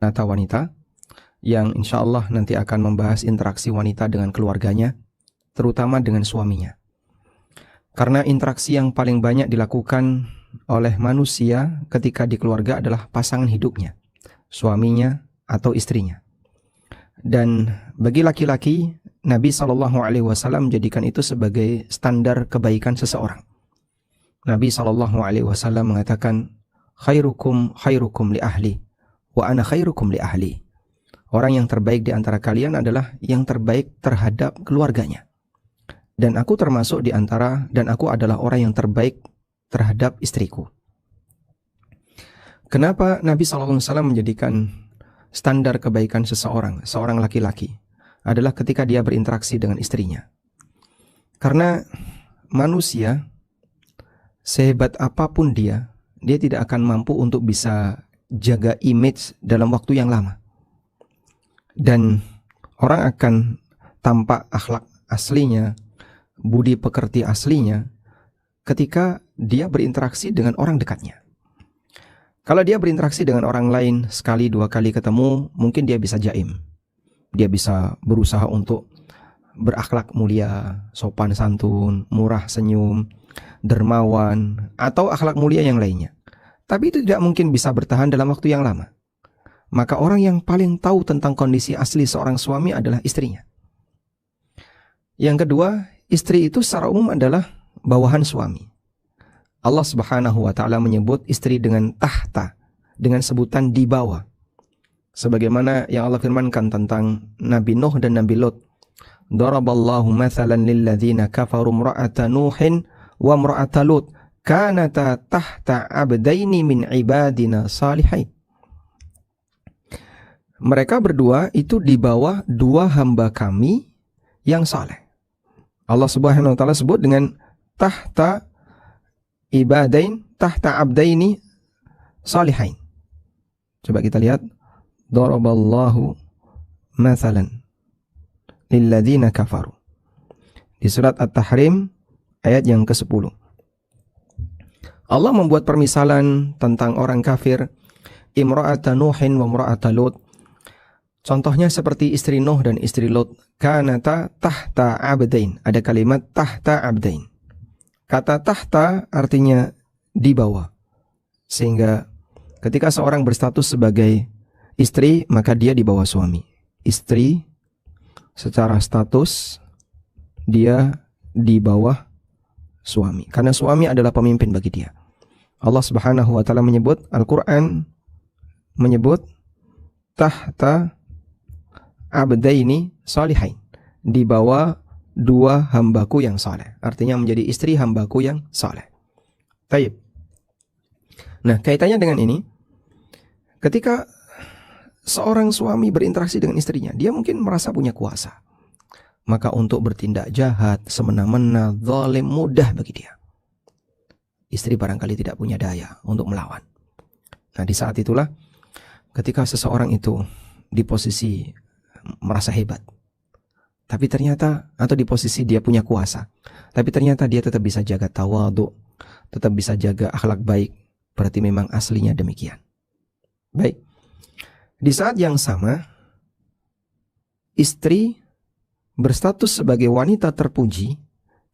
Nata wanita yang insya Allah nanti akan membahas interaksi wanita dengan keluarganya, terutama dengan suaminya. Karena interaksi yang paling banyak dilakukan oleh manusia ketika di keluarga adalah pasangan hidupnya, suaminya atau istrinya. Dan bagi laki-laki, Nabi SAW menjadikan itu sebagai standar kebaikan seseorang. Nabi SAW mengatakan, khairukum khairukum li ahli, wa ana khairukum li ahli. Orang yang terbaik di antara kalian adalah yang terbaik terhadap keluarganya. Dan aku termasuk di antara, dan aku adalah orang yang terbaik terhadap istriku. Kenapa Nabi SAW menjadikan standar kebaikan seseorang, seorang laki-laki, adalah ketika dia berinteraksi dengan istrinya? Karena manusia, sehebat apapun dia tidak akan mampu untuk bisa jaga image dalam waktu yang lama. Dan orang akan tampak akhlak aslinya, budi pekerti aslinya, ketika dia berinteraksi dengan orang dekatnya. Kalau dia berinteraksi dengan orang lain sekali dua kali ketemu, mungkin dia bisa jaim. Dia bisa berusaha untuk berakhlak mulia, sopan santun, murah senyum, dermawan, atau akhlak mulia yang lainnya. Tapi itu tidak mungkin bisa bertahan dalam waktu yang lama. Maka orang yang paling tahu tentang kondisi asli seorang suami adalah istrinya. Yang kedua, istri itu secara umum adalah bawahan suami. Allah Subhanahu wa taala menyebut istri dengan tahta, dengan sebutan di bawah. Sebagaimana yang Allah firmankan tentang Nabi Nuh dan Nabi Lut. Daraballahu mathalan lilladzina kafaru imra'ata Nuhin wa imra'ata Lut kanata tahta abdaini min ibadina salihain. Mereka berdua itu di bawah dua hamba kami yang saleh. Allah Subhanahu wa taala sebut dengan tahta ibadain, tahta abdaini salihain. Coba kita lihat, daraballahu mathalan lilladzina kafaru. Di surat At-Tahrim ayat yang ke-10. Allah membuat permisalan tentang orang kafir, imra'ata Nuhin wa imra'ata Lut. Contohnya seperti istri Nuh dan istri Lut. Kanata tahta abdain. Ada kalimat tahta abdain. Kata tahta artinya di bawah. Sehingga ketika seorang berstatus sebagai istri, maka dia di bawah suami. Istri secara status dia di bawah suami. Karena suami adalah pemimpin bagi dia. Allah Subhanahu wa taala menyebut, Al-Qur'an menyebut tahta abdaini salihain, di bawah dua hambaku yang saleh. Artinya menjadi istri hambaku yang saleh. Taib. Nah, kaitannya dengan ini, ketika seorang suami berinteraksi dengan istrinya, dia mungkin merasa punya kuasa. Maka untuk bertindak jahat, semena-mena, zalim, mudah bagi dia. Istri barangkali tidak punya daya untuk melawan. Nah, di saat itulah ketika seseorang itu di posisi merasa hebat, tapi ternyata, atau di posisi dia punya kuasa, tapi ternyata dia tetap bisa jaga tawadhu, tetap bisa jaga akhlak baik, berarti memang aslinya demikian. Baik. Di saat yang sama, istri berstatus sebagai wanita terpuji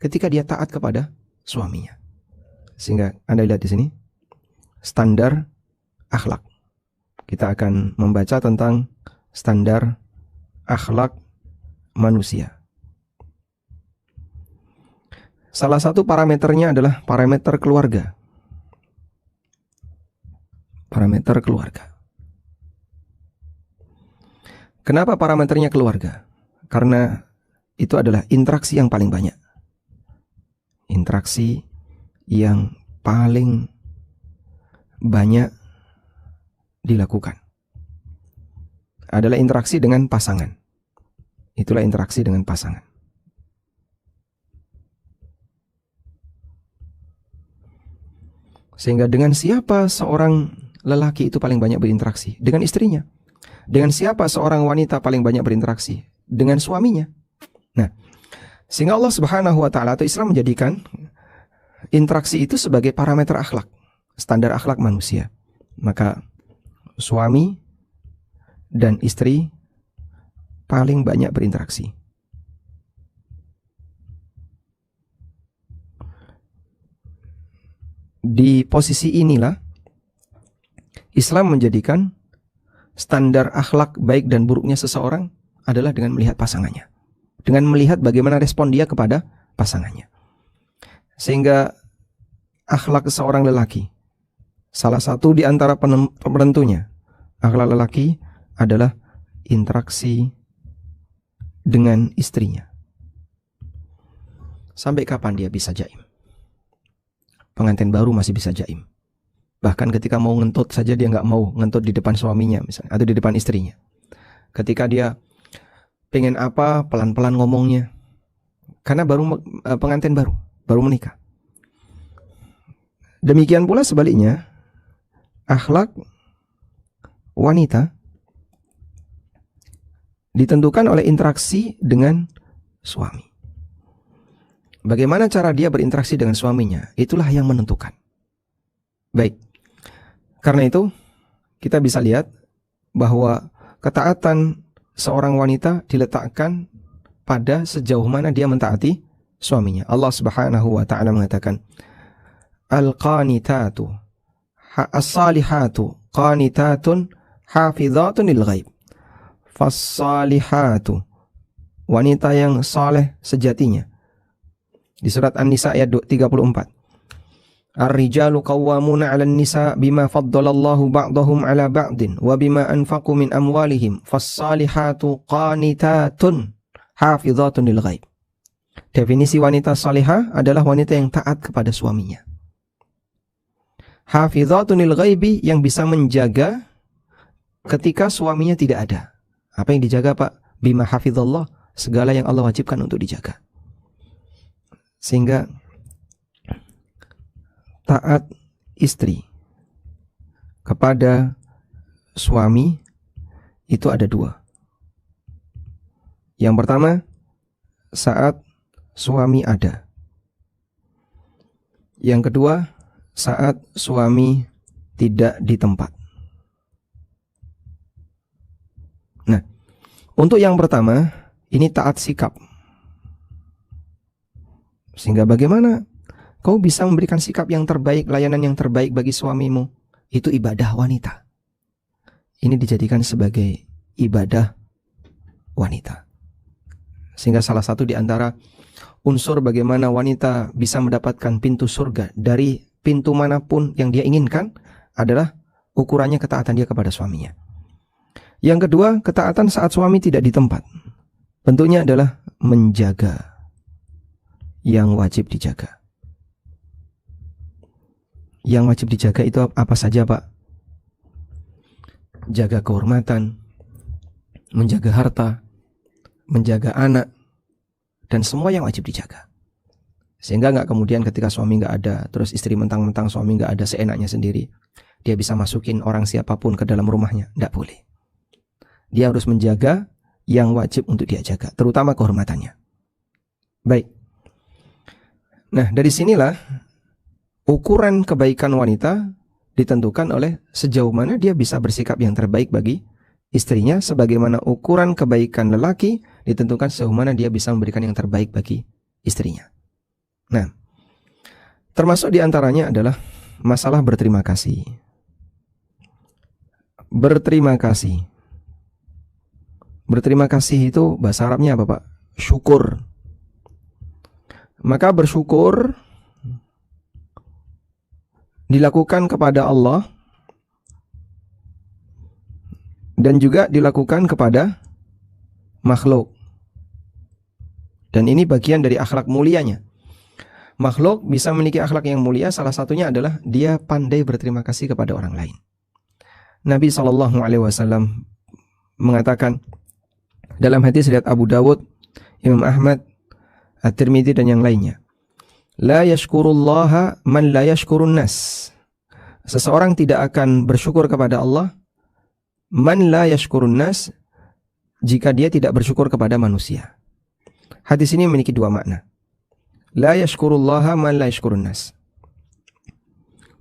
ketika dia taat kepada suaminya. Sehingga Anda lihat di sini standar akhlak. Kita akan membaca tentang standar akhlak manusia. Salah satu parameternya adalah parameter keluarga. Parameter keluarga. Kenapa parameternya keluarga? Karena itu adalah interaksi yang paling banyak. Interaksi yang paling banyak dilakukan adalah interaksi dengan pasangan. Itulah interaksi dengan pasangan. Sehingga dengan siapa seorang lelaki itu paling banyak berinteraksi? Dengan istrinya. Dengan siapa seorang wanita paling banyak berinteraksi? Dengan suaminya. Nah, sehingga Allah Subhanahu wa taala atau Islam menjadikan interaksi itu sebagai parameter akhlak, standar akhlak manusia. Maka suami dan istri paling banyak berinteraksi. Di posisi inilah Islam menjadikan standar akhlak baik dan buruknya seseorang adalah dengan melihat pasangannya, dengan melihat bagaimana respon dia kepada pasangannya. Sehingga akhlak seorang lelaki, salah satu di antara penentunya akhlak lelaki adalah interaksi dengan istrinya. Sampai kapan dia bisa jaim? Pengantin baru masih bisa jaim. Bahkan ketika mau ngentut saja dia nggak mau ngentut di depan suaminya misalnya, atau di depan istrinya. Ketika dia pengen apa, pelan-pelan ngomongnya. Karena baru pengantin baru menikah. Demikian pula sebaliknya, akhlak wanita ditentukan oleh interaksi dengan suami. Bagaimana cara dia berinteraksi dengan suaminya, itulah yang menentukan. Baik, karena itu kita bisa lihat bahwa ketaatan seorang wanita diletakkan pada sejauh mana dia mentaati suaminya. Allah Subhanahu wa taala mengatakan, Al-qanitatu as-salihatu qanitatun hafizatun lil ghaib. Fas-salihatu, wanita yang saleh sejatinya. Di surat An-Nisa ayat 34. Ar-rijalu qawwamuna 'alan nisa bima faddalallahu ba'dahum 'ala ba'din wa bima anfaqu min amwalihim. Fas-salihatu qanitatun hafizatun lil ghaib. Definisi wanita salihah adalah wanita yang taat kepada suaminya. Hafizatun lil ghaibi, yang bisa menjaga ketika suaminya tidak ada. Apa yang dijaga, Pak? Bima hafizallah, segala yang Allah wajibkan untuk dijaga. Sehingga taat istri kepada suami itu ada dua. Yang pertama, saat suami ada. Yang kedua, saat suami tidak di tempat. Nah, untuk yang pertama, ini taat sikap. Sehingga bagaimana kau bisa memberikan sikap yang terbaik, layanan yang terbaik bagi suamimu? Itu ibadah wanita. Ini dijadikan sebagai ibadah wanita. Sehingga salah satu di antara unsur bagaimana wanita bisa mendapatkan pintu surga dari pintu manapun yang dia inginkan adalah ukurannya ketaatan dia kepada suaminya. Yang kedua, ketaatan saat suami tidak di tempat. Bentuknya adalah menjaga yang wajib dijaga. Yang wajib dijaga itu apa saja, Pak? Jaga kehormatan, menjaga harta, menjaga anak, dan semua yang wajib dijaga. Sehingga nggak kemudian ketika suami nggak ada, terus istri mentang-mentang suami nggak ada seenaknya sendiri, dia bisa masukin orang siapapun ke dalam rumahnya. Nggak boleh. Dia harus menjaga yang wajib untuk dia jaga, terutama kehormatannya. Baik. Nah, dari sinilah ukuran kebaikan wanita ditentukan oleh sejauh mana dia bisa bersikap yang terbaik bagi istrinya, sebagaimana ukuran kebaikan lelaki ditentukan sejauh mana dia bisa memberikan yang terbaik bagi istrinya. Nah, termasuk diantaranya adalah masalah berterima kasih. Berterima kasih. Berterima kasih itu bahasa Arabnya apa, Pak? Syukur. Maka bersyukur dilakukan kepada Allah dan juga dilakukan kepada makhluk. Dan ini bagian dari akhlak mulianya. Makhluk bisa memiliki akhlak yang mulia, salah satunya adalah dia pandai berterima kasih kepada orang lain. Nabi SAW mengatakan dalam hadis riwayat Abu Dawud, Imam Ahmad, At-Tirmidzi dan yang lainnya, la yashkurullaha man la yashkurun nas. Seseorang tidak akan bersyukur kepada Allah man la yashkurun nas, jika dia tidak bersyukur kepada manusia. Hadis ini memiliki dua makna. La yashkurullaha man la yashkurun nas.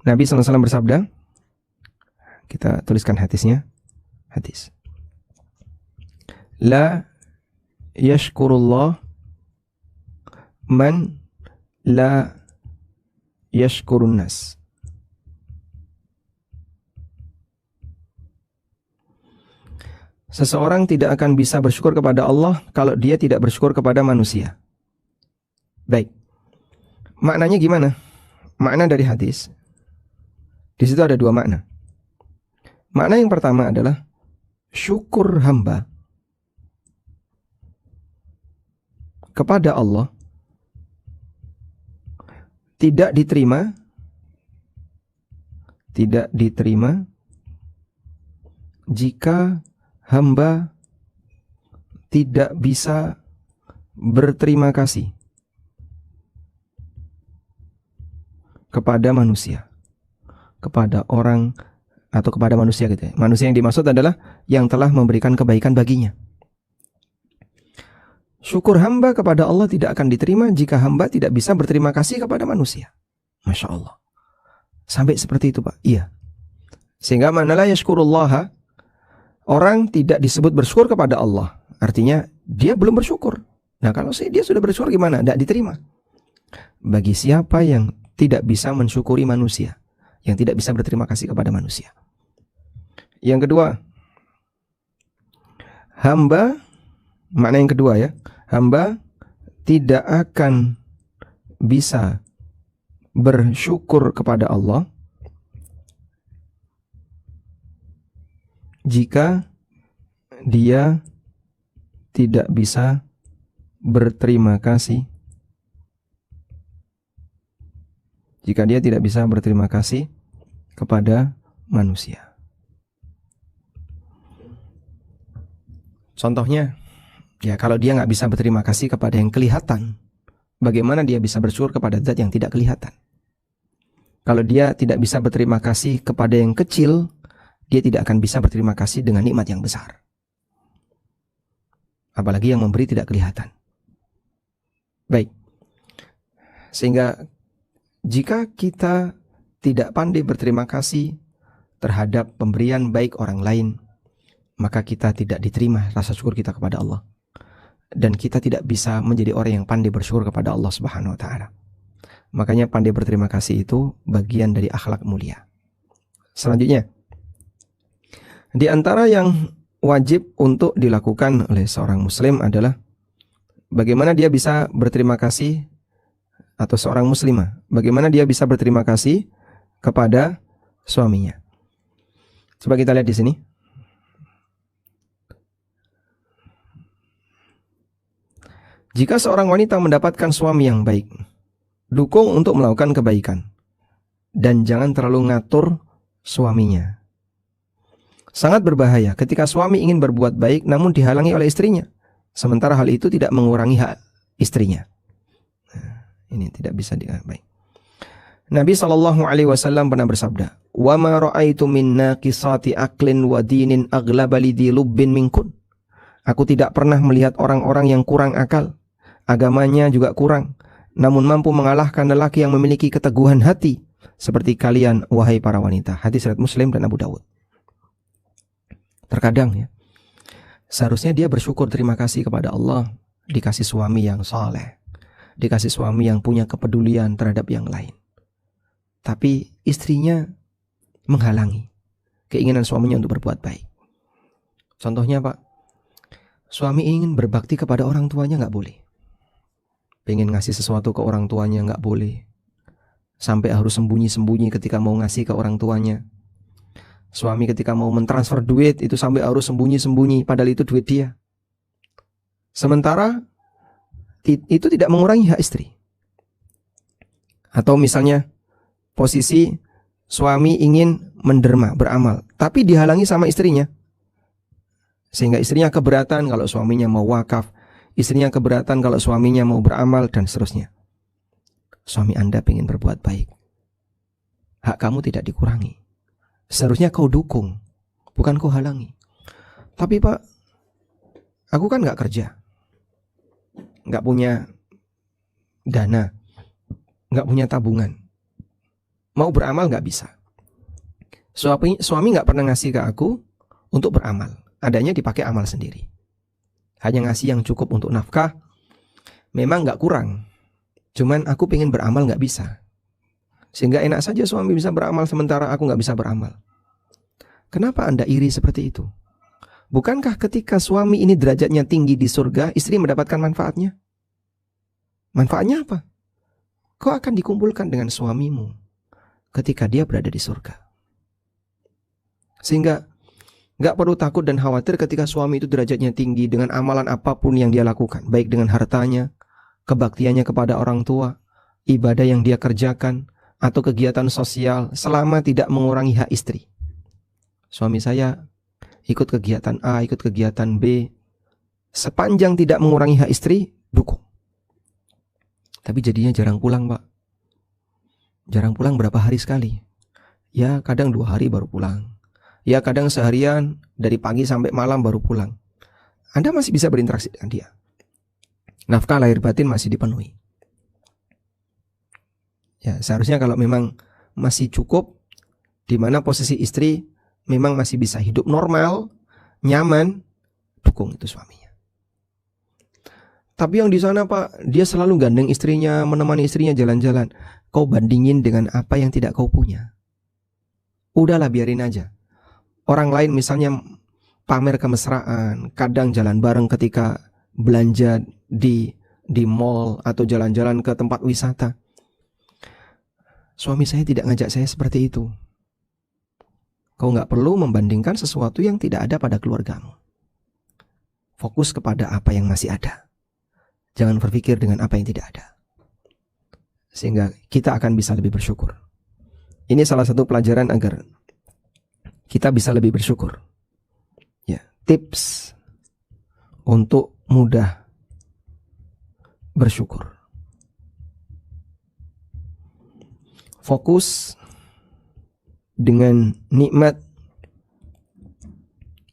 Nabi SAW bersabda, kita tuliskan hadisnya. Hadis. la yashkurullah man la yashkurun nas. Seseorang tidak akan bisa bersyukur kepada Allah kalau dia tidak bersyukur kepada manusia. Baik. Maknanya gimana? Makna dari hadis. Di situ ada dua makna. Makna yang pertama adalah syukur hamba kepada Allah tidak diterima jika hamba tidak bisa berterima kasih kepada manusia, kepada orang atau kepada manusia gitu ya. Manusia yang dimaksud adalah yang telah memberikan kebaikan baginya. Syukur hamba kepada Allah tidak akan diterima jika hamba tidak bisa berterima kasih kepada manusia. Masya Allah. Sampai seperti itu Pak. Iya. Sehingga man la yashkurullaha, orang tidak disebut bersyukur kepada Allah. Artinya dia belum bersyukur. Nah kalau dia sudah bersyukur gimana? Tidak diterima. Bagi siapa yang tidak bisa mensyukuri manusia, yang tidak bisa berterima kasih kepada manusia. Yang kedua, hamba, makna yang kedua ya, hamba tidak akan bisa bersyukur kepada Allah jika dia tidak bisa berterima kasih, kepada manusia. Contohnya, ya kalau dia nggak bisa berterima kasih kepada yang kelihatan, bagaimana dia bisa bersyukur kepada zat yang tidak kelihatan? Kalau dia tidak bisa berterima kasih kepada yang kecil, dia tidak akan bisa berterima kasih dengan nikmat yang besar. Apalagi yang memberi tidak kelihatan. Baik. Sehingga jika kita tidak pandai berterima kasih terhadap pemberian baik orang lain, maka kita tidak diterima rasa syukur kita kepada Allah. Dan kita tidak bisa menjadi orang yang pandai bersyukur kepada Allah Subhanahu wa taala. Makanya pandai berterima kasih itu bagian dari akhlak mulia. Selanjutnya, di antara yang wajib untuk dilakukan oleh seorang muslim adalah bagaimana dia bisa berterima kasih, atau seorang muslimah, bagaimana dia bisa berterima kasih kepada suaminya. Coba kita lihat di sini. Jika seorang wanita mendapatkan suami yang baik, dukung untuk melakukan kebaikan dan jangan terlalu ngatur suaminya. Sangat berbahaya ketika suami ingin berbuat baik namun dihalangi oleh istrinya, sementara hal itu tidak mengurangi hak istrinya. Ini tidak bisa baik. Nabi SAW pernah bersabda, "Wa ma ra'aitu min naqisati aqlin wa dinin aghlaba lidhi lubbin minkun." Aku tidak pernah melihat orang-orang yang kurang akal, agamanya juga kurang, namun mampu mengalahkan lelaki yang memiliki keteguhan hati seperti kalian, wahai para wanita. Hadis riwayat Muslim dan Abu Dawud. Terkadang ya, seharusnya dia bersyukur terima kasih kepada Allah dikasih suami yang saleh, dikasih suami yang punya kepedulian terhadap yang lain. Tapi istrinya menghalangi keinginan suaminya untuk berbuat baik. Contohnya Pak, suami ingin berbakti kepada orang tuanya nggak boleh. Pengen ngasih sesuatu ke orang tuanya nggak boleh. Sampai harus sembunyi-sembunyi ketika mau ngasih ke orang tuanya. Suami ketika mau mentransfer duit itu sampai harus sembunyi-sembunyi, padahal itu duit dia. Sementara itu tidak mengurangi hak istri. Atau misalnya posisi suami ingin menderma, beramal, tapi dihalangi sama istrinya. Sehingga istrinya keberatan kalau suaminya mau wakaf, istrinya keberatan kalau suaminya mau beramal, dan seterusnya. Suami Anda ingin berbuat baik, hak kamu tidak dikurangi. Seharusnya kau dukung, bukan kau halangi. Tapi Pak, aku kan gak kerja, gak punya dana, gak punya tabungan, mau beramal gak bisa. Suami gak pernah ngasih ke aku untuk beramal, adanya dipakai amal sendiri. hanya ngasih yang cukup untuk nafkah. Memang nggak kurang, cuman aku pengen beramal nggak bisa. Sehingga enak saja suami bisa beramal sementara aku nggak bisa beramal. Kenapa Anda iri seperti itu? Bukankah ketika suami ini derajatnya tinggi di surga, istri mendapatkan manfaatnya? Manfaatnya apa? Kau akan dikumpulkan dengan suamimu ketika dia berada di surga. Sehingga gak perlu takut dan khawatir ketika suami itu derajatnya tinggi dengan amalan apapun yang dia lakukan, baik dengan hartanya, kebaktiannya kepada orang tua, ibadah yang dia kerjakan, atau kegiatan sosial, selama tidak mengurangi hak istri. Suami saya ikut kegiatan A, ikut kegiatan B, sepanjang tidak mengurangi hak istri, dukung. Tapi jadinya jarang pulang, Pak. Jarang pulang berapa hari sekali. Ya kadang 2 hari baru pulang. Ya kadang seharian, dari pagi sampai malam baru pulang. Anda masih bisa berinteraksi dengan dia. Nafkah lahir batin masih dipenuhi. Ya, seharusnya kalau memang masih cukup, di mana posisi istri memang masih bisa hidup normal, nyaman, dukung itu suaminya. Tapi yang di sana, Pak, dia selalu gandeng istrinya, menemani istrinya jalan-jalan. Kau bandingin dengan apa yang tidak kau punya. Udahlah, biarin aja. Orang lain misalnya pamer kemesraan, kadang jalan bareng ketika belanja di mall atau jalan-jalan ke tempat wisata. Suami saya tidak ngajak saya seperti itu. Kau gak perlu membandingkan sesuatu yang tidak ada pada keluargamu. Fokus kepada apa yang masih ada. Jangan berpikir dengan apa yang tidak ada. Sehingga kita akan bisa lebih bersyukur. Ini salah satu pelajaran agar kita bisa lebih bersyukur. Ya, tips untuk mudah bersyukur. Fokus dengan nikmat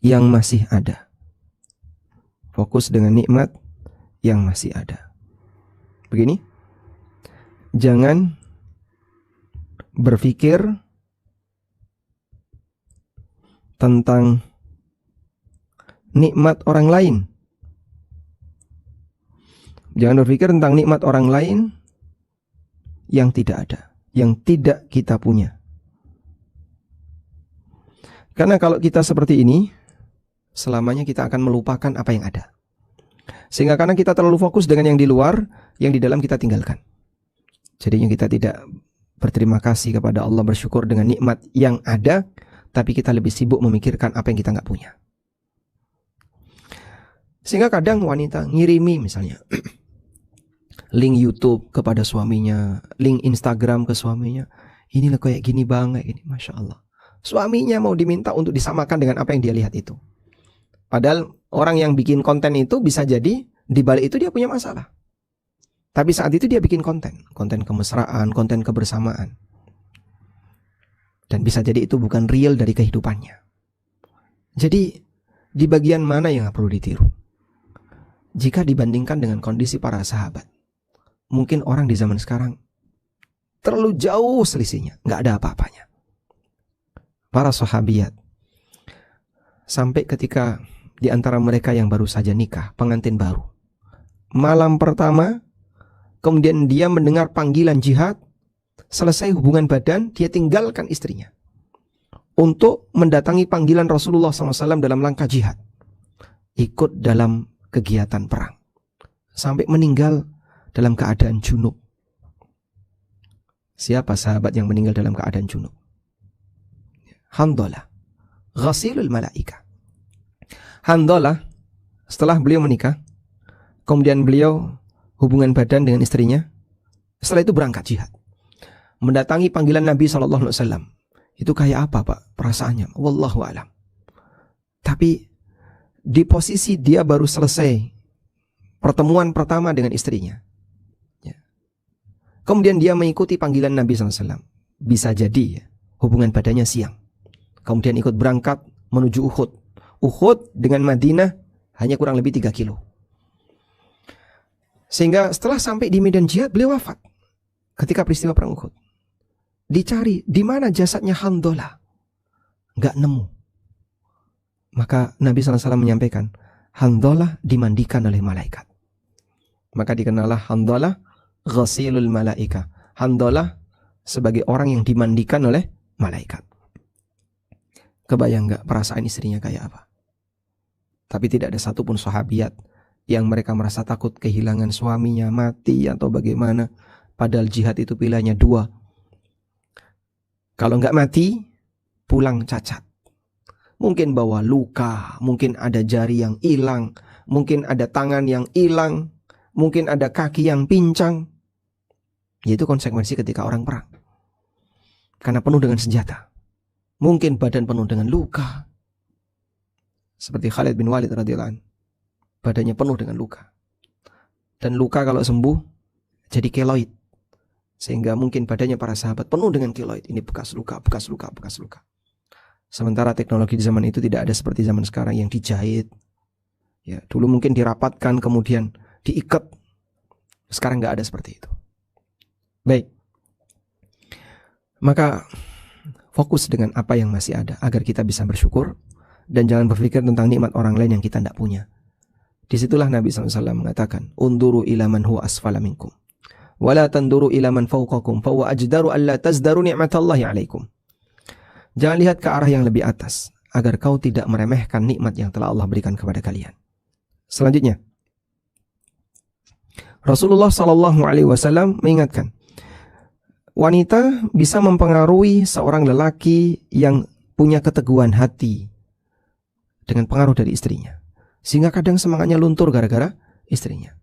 yang masih ada. Fokus dengan nikmat yang masih ada. Begini, jangan berpikir tentang nikmat orang lain. Jangan berpikir tentang nikmat orang lain yang tidak ada, yang tidak kita punya. Karena kalau kita seperti ini, selamanya kita akan melupakan apa yang ada. Sehingga karena kita terlalu fokus dengan yang di luar, yang di dalam kita tinggalkan. Jadinya kita tidak berterima kasih kepada Allah, bersyukur dengan nikmat yang ada, tapi kita lebih sibuk memikirkan apa yang kita nggak punya. Sehingga kadang wanita ngirimi misalnya link YouTube kepada suaminya, link Instagram ke suaminya. Inilah kayak gini bang, kayak gini, Masya Allah. Suaminya mau diminta untuk disamakan dengan apa yang dia lihat itu. Padahal orang yang bikin konten itu bisa jadi di balik itu dia punya masalah. Tapi saat itu dia bikin konten kemesraan, konten kebersamaan. Dan bisa jadi itu bukan real dari kehidupannya. Jadi di bagian mana yang perlu ditiru? Jika dibandingkan dengan kondisi para sahabat, mungkin orang di zaman sekarang terlalu jauh selisihnya, nggak ada apa-apanya. Para sahabiat, sampai ketika di antara mereka yang baru saja nikah, pengantin baru, malam pertama, kemudian dia mendengar panggilan jihad, selesai hubungan badan, dia tinggalkan istrinya untuk mendatangi panggilan Rasulullah SAW dalam langkah jihad, ikut dalam kegiatan perang, sampai meninggal dalam keadaan junub. Siapa sahabat yang meninggal dalam keadaan junub? Handalah, ghasilul malaika. Handalah, setelah beliau menikah, kemudian beliau hubungan badan dengan istrinya, setelah itu berangkat jihad, mendatangi panggilan Nabi SAW. Itu kayak apa, Pak, perasaannya? Wallahu a'lam. Tapi di posisi dia baru selesai pertemuan pertama dengan istrinya, ya. Kemudian dia mengikuti panggilan Nabi SAW. Bisa jadi ya, hubungan badannya siang. Kemudian ikut berangkat menuju Uhud. Uhud dengan Madinah hanya kurang lebih 3 kilo. Sehingga setelah sampai di medan jihad, beliau wafat ketika peristiwa perang Uhud. Dicari, di mana jasadnya Handalah? Nggak nemu. Maka Nabi SAW menyampaikan, Handhalah dimandikan oleh malaikat. Maka dikenallah Handhalah ghasilul malaika. Handhalah sebagai orang yang dimandikan oleh malaikat. Kebayang gak perasaan istrinya kayak apa? Tapi tidak ada satupun sahabiat yang mereka merasa takut kehilangan suaminya, mati atau bagaimana. Padahal jihad itu pilihannya dua. Kalau nggak mati, pulang cacat. Mungkin bawa luka, mungkin ada jari yang hilang, mungkin ada tangan yang hilang, mungkin ada kaki yang pincang. Yaitu konsekuensi ketika orang perang. Karena penuh dengan senjata. Mungkin badan penuh dengan luka. Seperti Khalid bin Walid radhiyallahu anhu. Badannya penuh dengan luka. Dan luka kalau sembuh jadi keloid. Sehingga mungkin badannya para sahabat penuh dengan keloid. Ini bekas luka, bekas luka, bekas luka. Sementara teknologi di zaman itu tidak ada seperti zaman sekarang yang dijahit. Ya, dulu mungkin dirapatkan kemudian diikat. Sekarang nggak ada seperti itu. Baik. Maka fokus dengan apa yang masih ada agar kita bisa bersyukur dan jangan berpikir tentang nikmat orang lain yang kita tidak punya. Disitulah Nabi SAW mengatakan, "Unduru ila man huwa asfala minkum, wala tanduru ila man fawqakum, fa huwa ajdaru alla tazdaru ni'matallahi 'alaikum." Jangan lihat ke arah yang lebih atas agar kau tidak meremehkan nikmat yang telah Allah berikan kepada kalian. Selanjutnya, Rasulullah SAW mengingatkan, wanita bisa mempengaruhi seorang lelaki yang punya keteguhan hati dengan pengaruh dari istrinya. Sehingga kadang semangatnya luntur gara-gara istrinya.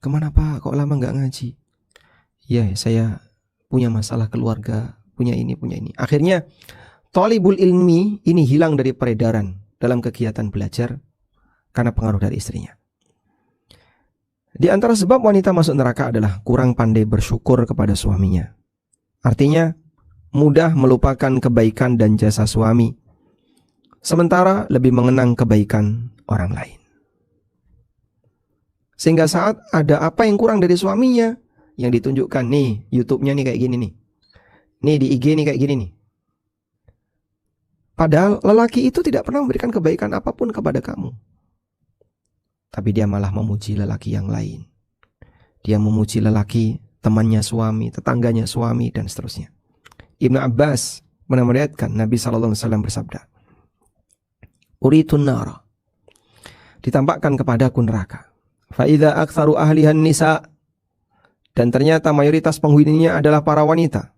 Kemana Pak? Kok lama nggak ngaji? Ya, saya punya masalah keluarga, punya ini. Akhirnya, thalibul ilmi ini hilang dari peredaran dalam kegiatan belajar karena pengaruh dari istrinya. Di antara sebab wanita masuk neraka adalah kurang pandai bersyukur kepada suaminya. Artinya, mudah melupakan kebaikan dan jasa suami, sementara lebih mengenang kebaikan orang lain. Sehingga saat ada apa yang kurang dari suaminya, yang ditunjukkan, nih YouTube-nya nih kayak gini nih. Nih di IG nih kayak gini nih. Padahal lelaki itu tidak pernah memberikan kebaikan apapun kepada kamu. Tapi dia malah memuji lelaki yang lain. Dia memuji lelaki, temannya suami, tetangganya suami, dan seterusnya. Ibnu Abbas meriwayatkan Nabi SAW bersabda, "Uritun nara." Ditampakkan kepadaku neraka. Fa'idha aktsaru ahlihan nisa. Dan ternyata mayoritas penghuninya adalah para wanita.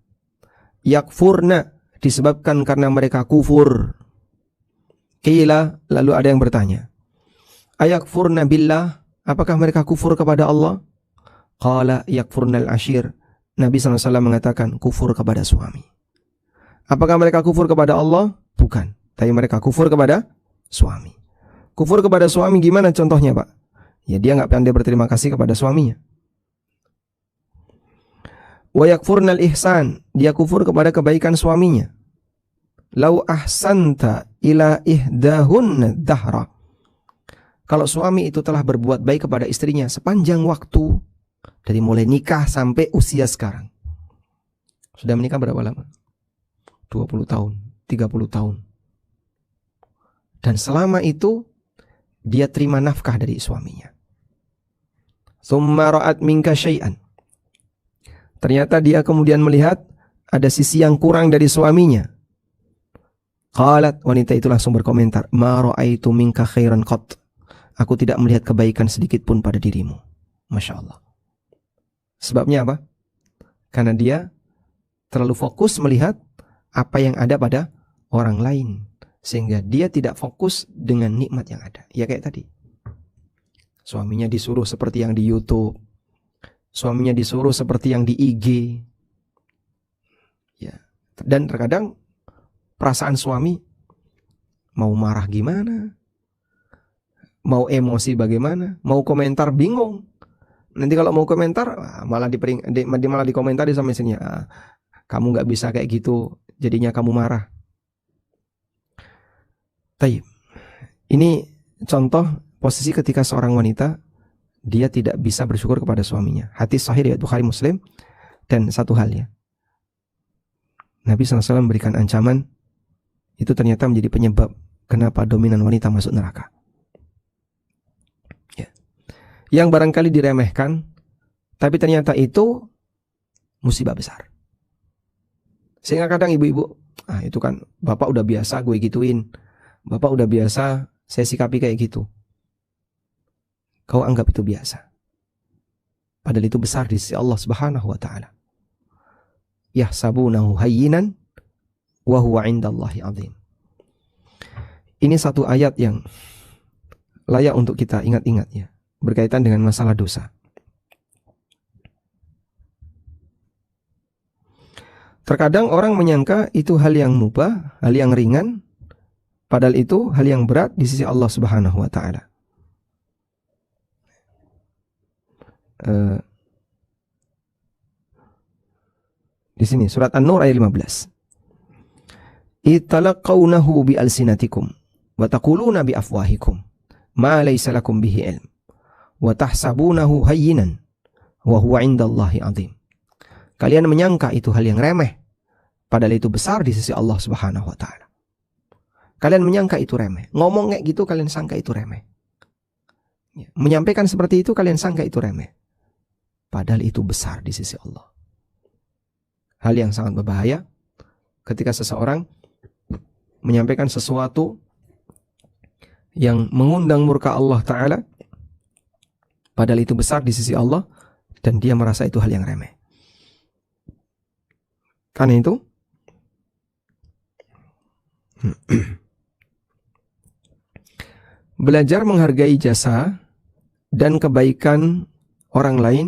Yakfurna, disebabkan karena mereka kufur. Qila, lalu ada yang bertanya, ayakfurna billah, apakah mereka kufur kepada Allah? Qala yakfurnal ashir. Nabi SAW mengatakan kufur kepada suami. Apakah mereka kufur kepada Allah? Bukan, tapi mereka kufur kepada suami. Kufur kepada suami gimana contohnya Pak? Ya dia nggak pandai berterima kasih kepada suaminya. Wa yakfurnal ihsan, dia kufur kepada kebaikan suaminya. Lau ahsanta ila ihdahun dahra. Kalau suami itu telah berbuat baik kepada istrinya sepanjang waktu, dari mulai nikah sampai usia sekarang. Sudah menikah berapa lama? 20 tahun, 30 tahun. Dan selama itu dia terima nafkah dari suaminya. Tsumma ra'at minka syai'an. Ternyata dia kemudian melihat ada sisi yang kurang dari suaminya. Qalat, wanita itu langsung berkomentar, ma ra'aitu minka khairan qat. Aku tidak melihat kebaikan sedikit pun pada dirimu. Masya Allah. Sebabnya apa? Karena dia terlalu fokus melihat apa yang ada pada orang lain. Sehingga dia tidak fokus dengan nikmat yang ada. Ya kayak tadi. Suaminya disuruh seperti yang di YouTube. Suaminya disuruh seperti yang di IG. Ya. Dan terkadang perasaan suami mau marah gimana? Mau emosi bagaimana? Mau komentar bingung. Nanti kalau mau komentar malah dikomentari sama istrinya. Kamu gak bisa kayak gitu, jadinya kamu marah. Taib. Ini contoh posisi ketika seorang wanita dia tidak bisa bersyukur kepada suaminya. Hadis sahih riwayat Bukhari Muslim. Dan satu hal ya, Nabi SAW memberikan ancaman. Itu ternyata menjadi penyebab kenapa dominan wanita masuk neraka. yang barangkali diremehkan, tapi ternyata itu musibah besar. Sehingga kadang ibu-ibu, itu kan bapak udah biasa gue gituin, bapak udah biasa saya sikapi kayak gitu. Kau anggap itu biasa, padahal itu besar di sisi Allah Subhanahu wa ta'ala. Yahsabunahu hayyinan wa huwa 'indallahi 'azim. Ini satu ayat yang layak untuk kita ingat-ingat ya, berkaitan dengan masalah dosa. Terkadang orang menyangka itu hal yang mubah, hal yang ringan, padahal itu hal yang berat di sisi Allah Subhanahu wa ta'ala. Di sini surat An-Nur ayat 15. Italaqawnahu bi alsinatikum wa taquluna bi afwahikum ma laysa lakum bihi ilm wa tahsabunahu hayyinan wa huwa 'indallahi 'azim. Kalian menyangka itu hal yang remeh, padahal itu besar di sisi Allah Subhanahu wa ta'ala. Kalian menyangka itu remeh. Ngomong kayak gitu kalian sangka itu remeh. Menyampaikan seperti itu kalian sangka itu remeh, padahal itu besar di sisi Allah. Hal yang sangat berbahaya ketika seseorang menyampaikan sesuatu yang mengundang murka Allah Ta'ala, padahal itu besar di sisi Allah, dan dia merasa itu hal yang remeh. Karena itu belajar menghargai jasa dan kebaikan orang lain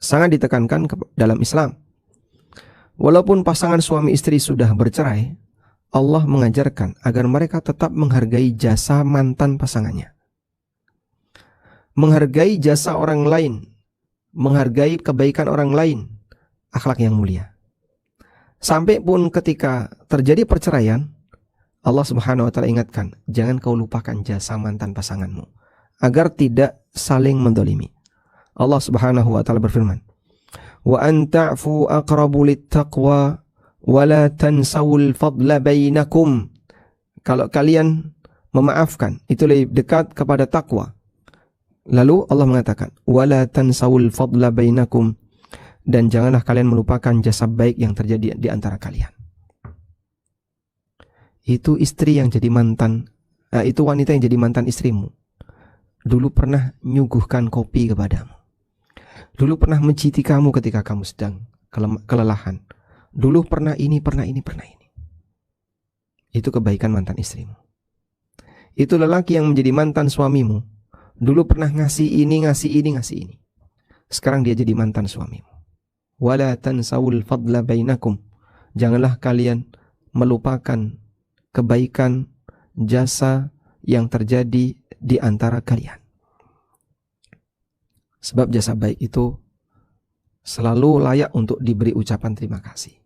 sangat ditekankan dalam Islam. Walaupun pasangan suami istri sudah bercerai, Allah mengajarkan agar mereka tetap menghargai jasa mantan pasangannya. Menghargai jasa orang lain, menghargai kebaikan orang lain, akhlak yang mulia. Sampai pun ketika terjadi perceraian, Allah Subhanahu wa ta'ala ingatkan, jangan kau lupakan jasa mantan pasanganmu, agar tidak saling mendolimi. Allah Subhanahu wa ta'ala berfirman, wa an ta'fu aqrabu littaqwa wa la tansawul fadla bainakum. Kalau kalian memaafkan, itu lebih dekat kepada takwa. Lalu Allah mengatakan, wa la tansawul fadla bainakum, dan janganlah kalian melupakan jasa baik yang terjadi di antara kalian. Itu istri yang jadi mantan, itu wanita yang jadi mantan istrimu, dulu pernah nyuguhkan kopi kepadamu, dulu pernah menciti kamu ketika kamu sedang kelelahan, dulu pernah ini, pernah ini, pernah ini. Itu kebaikan mantan istrimu. Itu lelaki yang menjadi mantan suamimu, dulu pernah ngasih ini, ngasih ini, ngasih ini. Sekarang dia jadi mantan suamimu. Wala tansawul fadla bainakum. Janganlah kalian melupakan kebaikan jasa yang terjadi di antara kalian. Sebab jasa baik itu selalu layak untuk diberi ucapan terima kasih,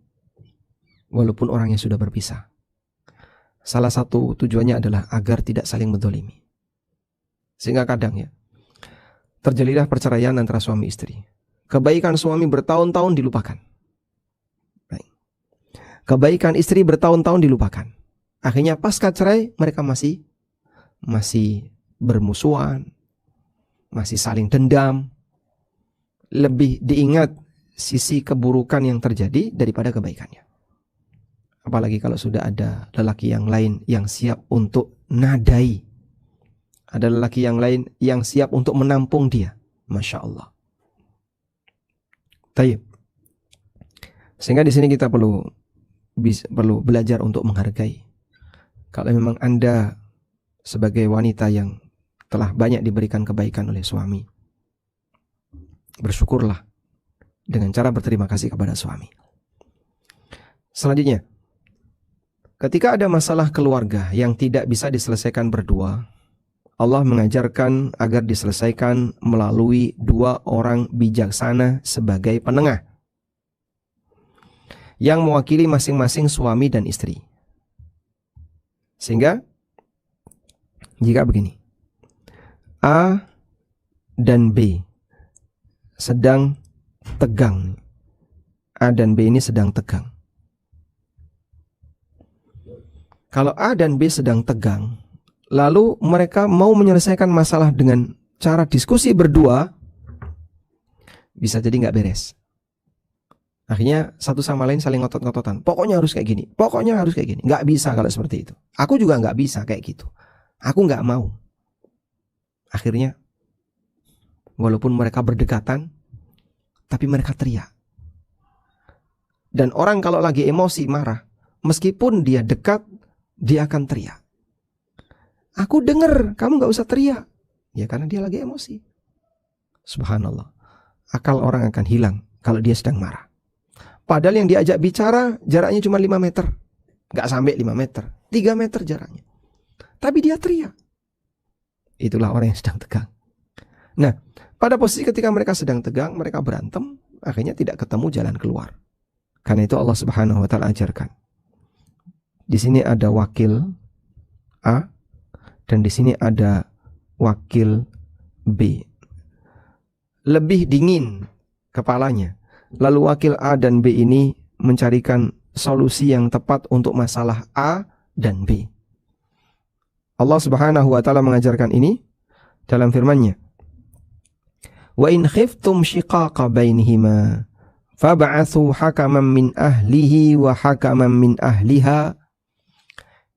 walaupun orangnya sudah berpisah. Salah satu tujuannya adalah agar tidak saling mendolimi. Sehingga kadang ya, terjadilah perceraian antara suami istri. Kebaikan suami bertahun-tahun dilupakan. Baik. Kebaikan istri bertahun-tahun dilupakan. Akhirnya pasca cerai mereka masih bermusuhan, masih saling dendam. Lebih diingat sisi keburukan yang terjadi daripada kebaikannya. Apalagi kalau sudah ada lelaki yang lain yang siap untuk nadai. Ada lelaki yang lain yang siap untuk menampung dia. Masya Allah. Tayyib. Sehingga di sini kita perlu belajar untuk menghargai. Kalau memang Anda sebagai wanita yang telah banyak diberikan kebaikan oleh suami, bersyukurlah dengan cara berterima kasih kepada suami. Selanjutnya, ketika ada masalah keluarga yang tidak bisa diselesaikan berdua, Allah mengajarkan agar diselesaikan melalui dua orang bijaksana sebagai penengah yang mewakili masing-masing suami dan istri. Sehingga jika begini, A dan B sedang tegang, A dan B ini sedang tegang. Kalau A dan B sedang tegang, lalu mereka mau menyelesaikan masalah dengan cara diskusi berdua bisa jadi nggak beres. Akhirnya satu sama lain saling ngotot-ngototan. Pokoknya harus kayak gini. Pokoknya harus kayak gini. Nggak bisa kalau seperti itu. Aku juga nggak bisa kayak gitu. Aku nggak mau. Akhirnya walaupun mereka berdekatan, tapi mereka teriak. Dan orang kalau lagi emosi, marah, meskipun dia dekat, dia akan teriak. Aku dengar, kamu nggak usah teriak. Ya karena dia lagi emosi. Subhanallah. Akal orang akan hilang kalau dia sedang marah. Padahal yang diajak bicara jaraknya cuma 5 meter. Nggak sampai 5 meter. 3 meter jaraknya. Tapi dia teriak. Itulah orang yang sedang tegang. Nah, pada posisi ketika mereka sedang tegang, mereka berantem, akhirnya tidak ketemu jalan keluar. Karena itu Allah Subhanahu wa taala ajarkan. Di sini ada wakil A dan di sini ada wakil B. Lebih dingin kepalanya. Lalu wakil A dan B ini mencarikan solusi yang tepat untuk masalah A dan B. Allah Subhanahu wa taala mengajarkan ini dalam firman-Nya. Wa in khiftum shiqaqa bainihima fab'atsu hakaman min ahlihi wa hakaman min ahliha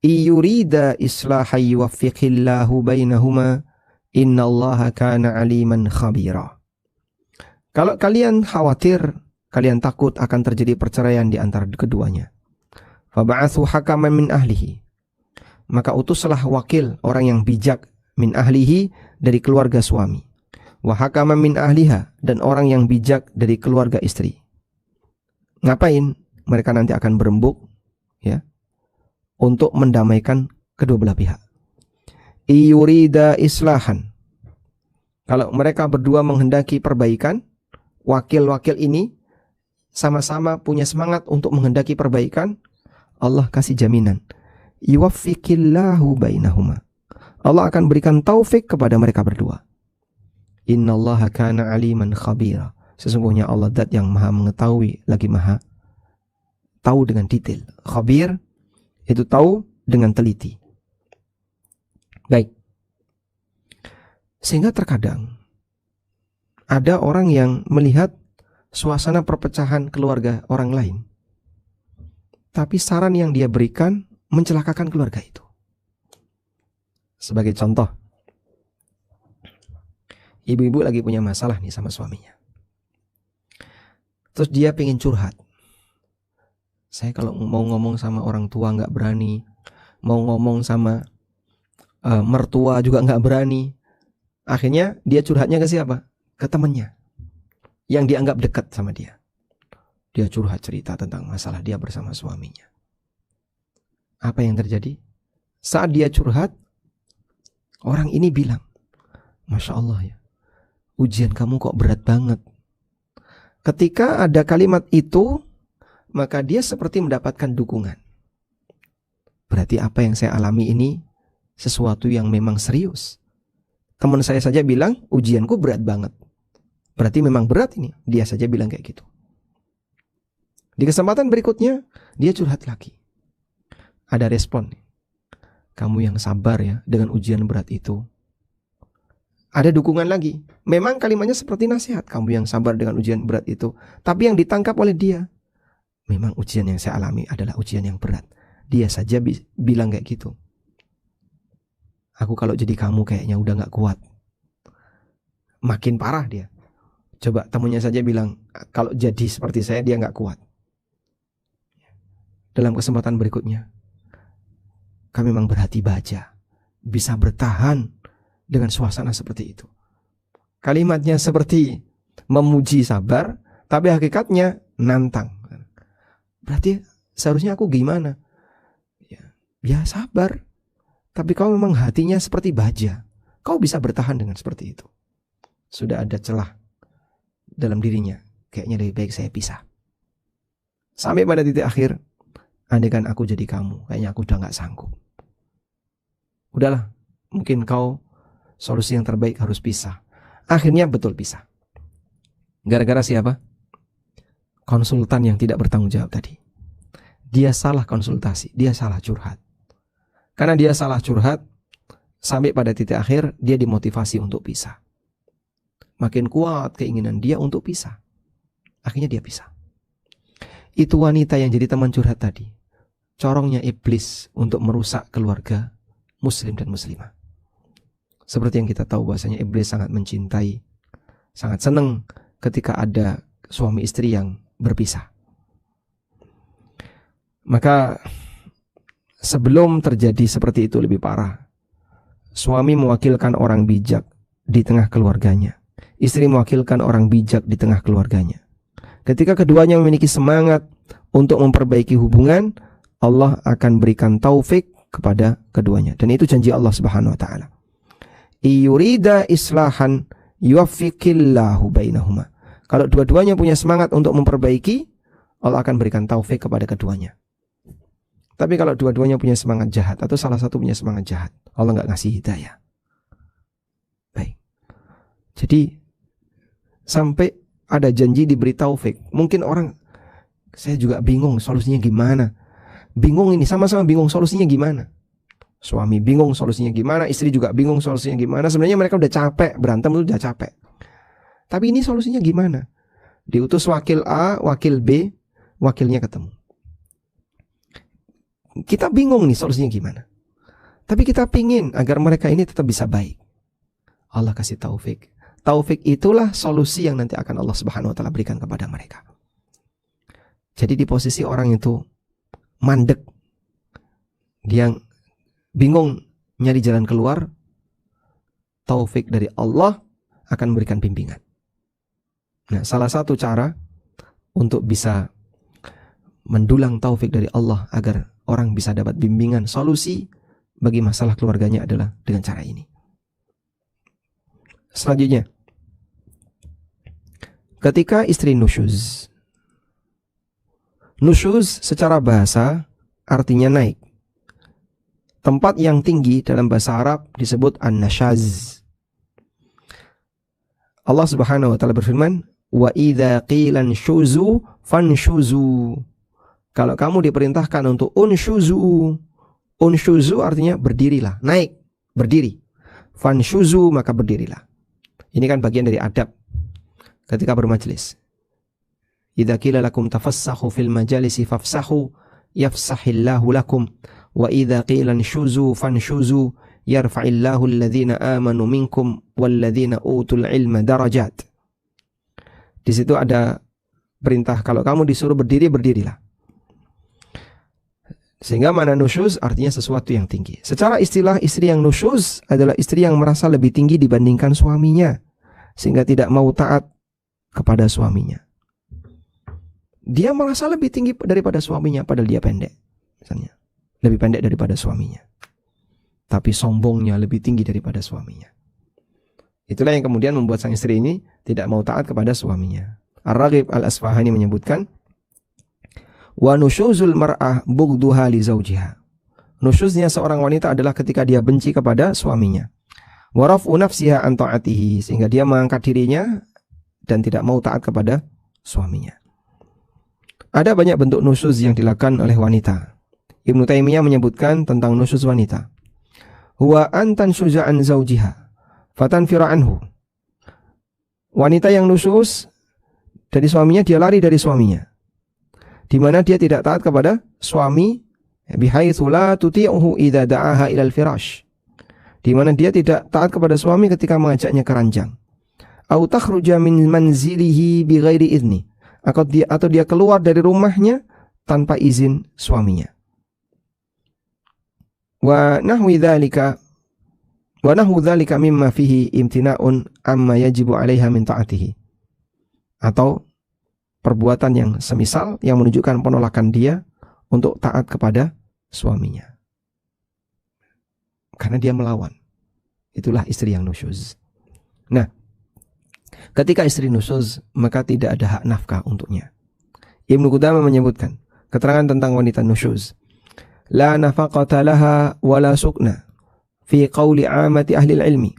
iyurida islahan yuwaffiqillahu bainahuma innallaha kana aliman khabira. Kalau kalian khawatir, kalian takut akan terjadi perceraian di antara keduanya, fab'atsu hakaman min ahlihi, maka utuslah wakil orang yang bijak min ahlihi dari keluarga suami, wa hakaman min ahliha dan orang yang bijak dari keluarga istri. Ngapain? Mereka nanti akan berembuk ya untuk mendamaikan kedua belah pihak. Iyurida islahan, kalau mereka berdua menghendaki perbaikan, wakil-wakil ini sama-sama punya semangat untuk menghendaki perbaikan, Allah kasih jaminan. Yuwaffiqillahu bainahuma. Allah akan berikan taufik kepada mereka berdua. Innallaha kana aliman khabira. Sesungguhnya Allah zat yang maha mengetahui lagi maha tahu dengan detail. Khabir itu tahu dengan teliti. Baik. Sehingga terkadang ada orang yang melihat suasana perpecahan keluarga orang lain, tapi saran yang dia berikan mencelakakan keluarga itu. Sebagai contoh, ibu-ibu lagi punya masalah nih sama suaminya. Terus dia pengen curhat. Saya kalau mau ngomong sama orang tua nggak berani, mau ngomong sama mertua juga nggak berani. Akhirnya dia curhatnya ke siapa? Ke temannya yang dianggap dekat sama dia. Dia curhat cerita tentang masalah dia bersama suaminya. Apa yang terjadi? Saat dia curhat, orang ini bilang, Masya Allah ya, ujian kamu kok berat banget. Ketika ada kalimat itu, maka dia seperti mendapatkan dukungan. Berarti apa yang saya alami ini sesuatu yang memang serius. Teman saya saja bilang, ujianku berat banget. Berarti memang berat ini. Dia saja bilang kayak gitu. Di kesempatan berikutnya, dia curhat lagi. Ada respon. Kamu yang sabar ya dengan ujian berat itu. Ada dukungan lagi. Memang kalimatnya seperti nasihat. Kamu yang sabar dengan ujian berat itu. Tapi yang ditangkap oleh dia, memang ujian yang saya alami adalah ujian yang berat. Dia saja bilang kayak gitu. Aku kalau jadi kamu kayaknya udah gak kuat. Makin parah dia. Coba temunya saja bilang, kalau jadi seperti saya dia gak kuat. Dalam kesempatan berikutnya, kami memang berhati baja, bisa bertahan dengan suasana seperti itu. Kalimatnya seperti memuji sabar, tapi hakikatnya nantang. Berarti seharusnya aku gimana? Ya sabar, tapi kau memang hatinya seperti baja. Kau bisa bertahan dengan seperti itu. Sudah ada celah dalam dirinya. Kayaknya lebih baik saya pisah. Sampai pada titik akhir, andaikan aku jadi kamu, kayaknya aku udah gak sanggup. Udahlah, mungkin kau solusi yang terbaik harus pisah. Akhirnya betul pisah. Gara-gara siapa? Konsultan yang tidak bertanggung jawab tadi. Dia salah konsultasi, dia salah curhat. Karena dia salah curhat, sampai pada titik akhir dia dimotivasi untuk pisah. makin kuat keinginan dia untuk pisah. Akhirnya dia pisah. Itu wanita yang jadi teman curhat tadi. Corongnya iblis untuk merusak keluarga muslim dan muslimah. Seperti yang kita tahu bahwasanya iblis sangat mencintai, sangat senang ketika ada suami istri yang berpisah. Maka sebelum terjadi seperti itu lebih parah, suami mewakilkan orang bijak di tengah keluarganya, istri mewakilkan orang bijak di tengah keluarganya. Ketika keduanya memiliki semangat untuk memperbaiki hubungan, Allah akan berikan taufik kepada keduanya. Dan itu janji Allah Subhanahu wa taala. Iyurida islahan yuwaffiqillahu bainahuma. Kalau dua-duanya punya semangat untuk memperbaiki, Allah akan berikan taufik kepada keduanya. Tapi kalau dua-duanya punya semangat jahat atau salah satu punya semangat jahat, Allah nggak ngasih hidayah. Baik. Jadi sampai ada janji diberi taufik. Mungkin orang, saya juga bingung solusinya gimana. Bingung ini, sama-sama bingung solusinya gimana. Suami bingung solusinya gimana, istri juga bingung solusinya gimana. Sebenarnya mereka udah capek, berantem itu udah capek. Tapi ini solusinya gimana? Diutus wakil A, wakil B, wakilnya ketemu. Kita bingung nih solusinya gimana. Tapi kita pingin agar mereka ini tetap bisa baik. Allah kasih taufik. Taufik itulah solusi yang nanti akan Allah Subhanahu wa taala berikan kepada mereka. Jadi di posisi orang itu mandek, dia bingung nyari jalan keluar, taufik dari Allah akan memberikan bimbingan. Nah, salah satu cara untuk bisa mendulang taufik dari Allah agar orang bisa dapat bimbingan solusi bagi masalah keluarganya adalah dengan cara ini. Selanjutnya, ketika istri nusyuz. Nusyuz secara bahasa artinya naik. Tempat yang tinggi dalam bahasa Arab disebut an-nashaz. Allah Subhanahu wa taala berfirman, "Wa idza qila anshuzu fanshuzu." Kalau kamu diperintahkan untuk unshuzu, unshuzu artinya berdirilah, naik, berdiri. Fanshuzu maka berdirilah. Ini kan bagian dari adab ketika bermajelis. Idza qila lakum tafassahu fil majalisi fafsahu yafsahillahu lakum wa idza qila anshuzu fanshuzu yarfa'illahu alladhina amanu minkum walladhina utul ilma darajat. Di situ ada perintah kalau kamu disuruh berdiri, berdirilah. Sehingga mana nusyuz artinya sesuatu yang tinggi. Secara istilah, istri yang nusyuz adalah istri yang merasa lebih tinggi dibandingkan suaminya, sehingga tidak mau taat kepada suaminya. Dia merasa lebih tinggi daripada suaminya, padahal dia pendek, misalnya lebih pendek daripada suaminya, tapi sombongnya lebih tinggi daripada suaminya. Itulah yang kemudian membuat sang istri ini tidak mau taat kepada suaminya. Ar-Raghib Al-Asfahani menyebutkan, wa nusyuzul mar'ah bughduha li zawjiha. Nusyuznya seorang wanita adalah ketika dia benci kepada suaminya. Wa raf'u nafsiha an ta'atihi, sehingga dia mengangkat dirinya dan tidak mau taat kepada suaminya. Ada banyak bentuk nusyuz yang dilakukan oleh wanita. Ibnu Taimiyah menyebutkan tentang nusyuz wanita. Huwa antan syuza'an zawjiha fatanfira anhu. Wanita yang nusyuz dari suaminya, dia lari dari suaminya, di mana dia tidak taat kepada suami, bihaitsu la tuti'uhu idza da'aha ilal firash, di mana dia tidak taat kepada suami ketika mengajaknya ke ranjang. Au takhruja min manzilihi bighairi idzni, atau dia keluar dari rumahnya tanpa izin suaminya. Wa nahwu dzalika mimma fihi imtina'un amma yajibu 'alaiha min ta'atihi. Atau perbuatan yang semisal yang menunjukkan penolakan dia untuk taat kepada suaminya, karena dia melawan. Itulah istri yang nusyuz. Nah, ketika istri nusyuz, maka tidak ada hak nafkah untuknya. Ibnu Qudamah menyebutkan keterangan tentang wanita nusyuz. La nafaqata laha wala sukna fi qauli amati ahli ilmi.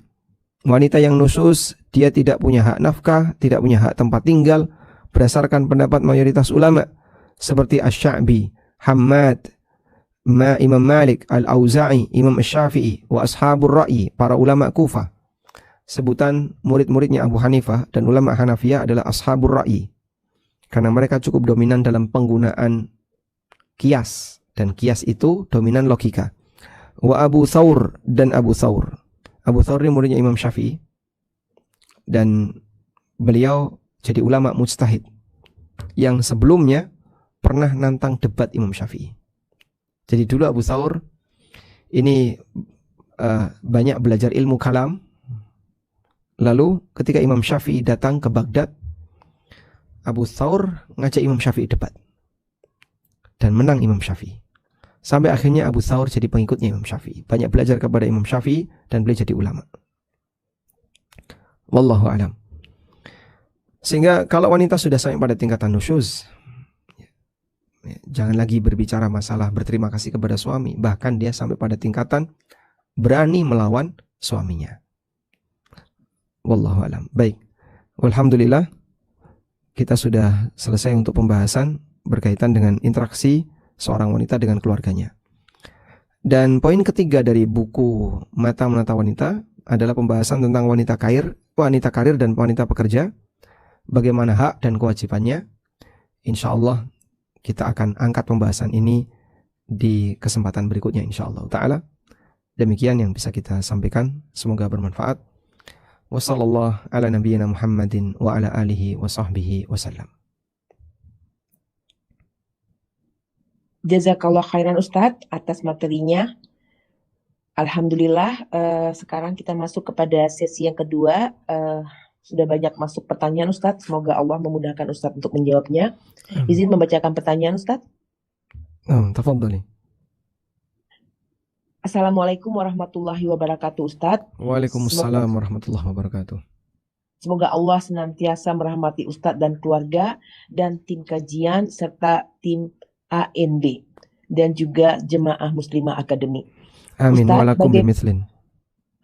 Wanita yang nusyuz, dia tidak punya hak nafkah, tidak punya hak tempat tinggal, berdasarkan pendapat mayoritas ulama seperti Asy-Sya'bi, Hammad, Imam Malik, Al-Auza'i, Imam Asy-Syafi'i, wa ashabur ra'yi, para ulama Kufah. sebutan murid-muridnya Abu Hanifah dan ulama Hanafiyah adalah ashabur ra'i, karena mereka cukup dominan dalam penggunaan kias, dan kias itu dominan logika. Wa Abu Thawr dan Abu Thawr. Abu Thawr ini muridnya Imam Syafi'i, dan beliau jadi ulama mujtahid yang sebelumnya pernah nantang debat Imam Syafi'i. Jadi dulu Abu Thawr ini banyak belajar ilmu kalam. Lalu ketika Imam Syafi'i datang ke Baghdad, Abu Thawr ngajak Imam Syafi'i debat, dan menang Imam Syafi'i. Sampai akhirnya Abu Thawr jadi pengikutnya Imam Syafi'i, banyak belajar kepada Imam Syafi'i, dan beliau jadi ulama. Wallahu a'lam. Sehingga kalau wanita sudah sampai pada tingkatan nusyuz, jangan lagi berbicara masalah berterima kasih kepada suami. Bahkan dia sampai pada tingkatan berani melawan suaminya. Wallahu a'lam. Baik. Alhamdulillah, kita sudah selesai untuk pembahasan berkaitan dengan interaksi seorang wanita dengan keluarganya. Dan poin ketiga dari buku Mata Menata Wanita adalah pembahasan tentang wanita karir dan wanita pekerja. Bagaimana hak dan kewajibannya. Insya Allah kita akan angkat pembahasan ini di kesempatan berikutnya insyaallah ta'ala. Demikian yang bisa kita sampaikan, semoga bermanfaat. Wassallallahu ala nabiyyina Muhammadin wa ala alihi wa sahbihi wasallam. Jazakallah khairan Ustadz atas materinya. Alhamdulillah, sekarang kita masuk kepada sesi yang kedua. Sudah banyak masuk pertanyaan Ustadz. Semoga Allah memudahkan Ustadz untuk menjawabnya. Izin membacakan pertanyaan Ustadz. Tafadhali. Assalamualaikum warahmatullahi wabarakatuh Ustadz. Waalaikumsalam warahmatullahi wabarakatuh. Semoga Allah senantiasa merahmati Ustadz dan keluarga dan tim kajian serta tim ANB dan juga Jemaah Muslimah Akademi. Amin. Walakum bimithlin.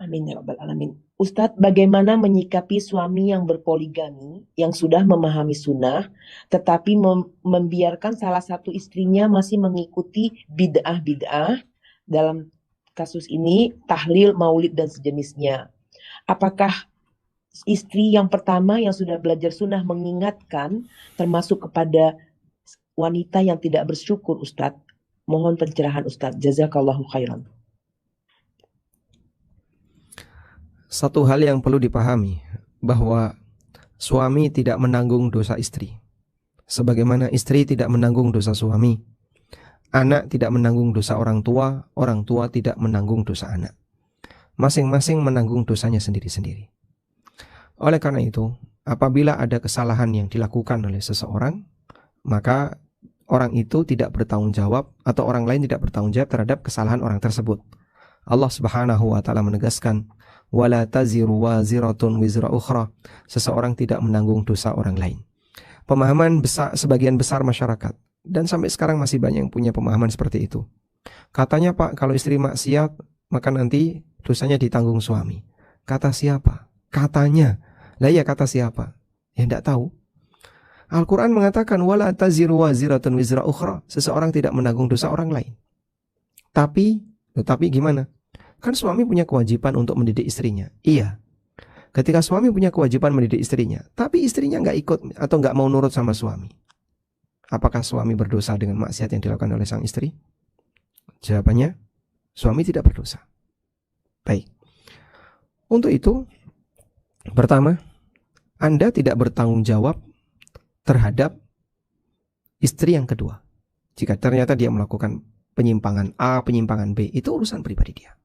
Amin ya rabbal alamin. Ustadz, bagaimana menyikapi suami yang berpoligami, yang sudah memahami sunnah, tetapi membiarkan salah satu istrinya masih mengikuti bid'ah-bid'ah, dalam kasus ini tahlil, maulid, dan sejenisnya. Apakah istri yang pertama yang sudah belajar sunnah mengingatkan, termasuk kepada wanita yang tidak bersyukur, Ustadz? Mohon pencerahan Ustadz. Jazakallahu khairan. Satu hal yang perlu dipahami, bahwa suami tidak menanggung dosa istri, sebagaimana istri tidak menanggung dosa suami. Anak tidak menanggung dosa orang tua tidak menanggung dosa anak. Masing-masing menanggung dosanya sendiri-sendiri. Oleh karena itu, apabila ada kesalahan yang dilakukan oleh seseorang, maka orang itu tidak bertanggung jawab, atau orang lain tidak bertanggung jawab terhadap kesalahan orang tersebut. Allah Subhanahu wa taala menegaskan, wala taziru waziratun wizra ukhra. Seseorang tidak menanggung dosa orang lain. Pemahaman besar sebagian besar masyarakat, dan sampai sekarang masih banyak yang punya pemahaman seperti itu. Katanya, Pak, kalau istri maksiat maka nanti dosanya ditanggung suami. Kata siapa? Katanya. Lah ya, kata siapa? Ya enggak tahu. Al-Quran mengatakan wala taziru waziratun wizra ukhra. Seseorang tidak menanggung dosa orang lain. Tetapi gimana? Kan suami punya kewajiban untuk mendidik istrinya. Iya. Ketika suami punya kewajiban mendidik istrinya, tapi istrinya nggak ikut atau nggak mau nurut sama suami, apakah suami berdosa dengan maksiat yang dilakukan oleh sang istri? Jawabannya, suami tidak berdosa. Baik. Untuk itu, pertama, Anda tidak bertanggung jawab terhadap istri yang kedua. Jika ternyata dia melakukan penyimpangan A, penyimpangan B, itu urusan pribadi dia.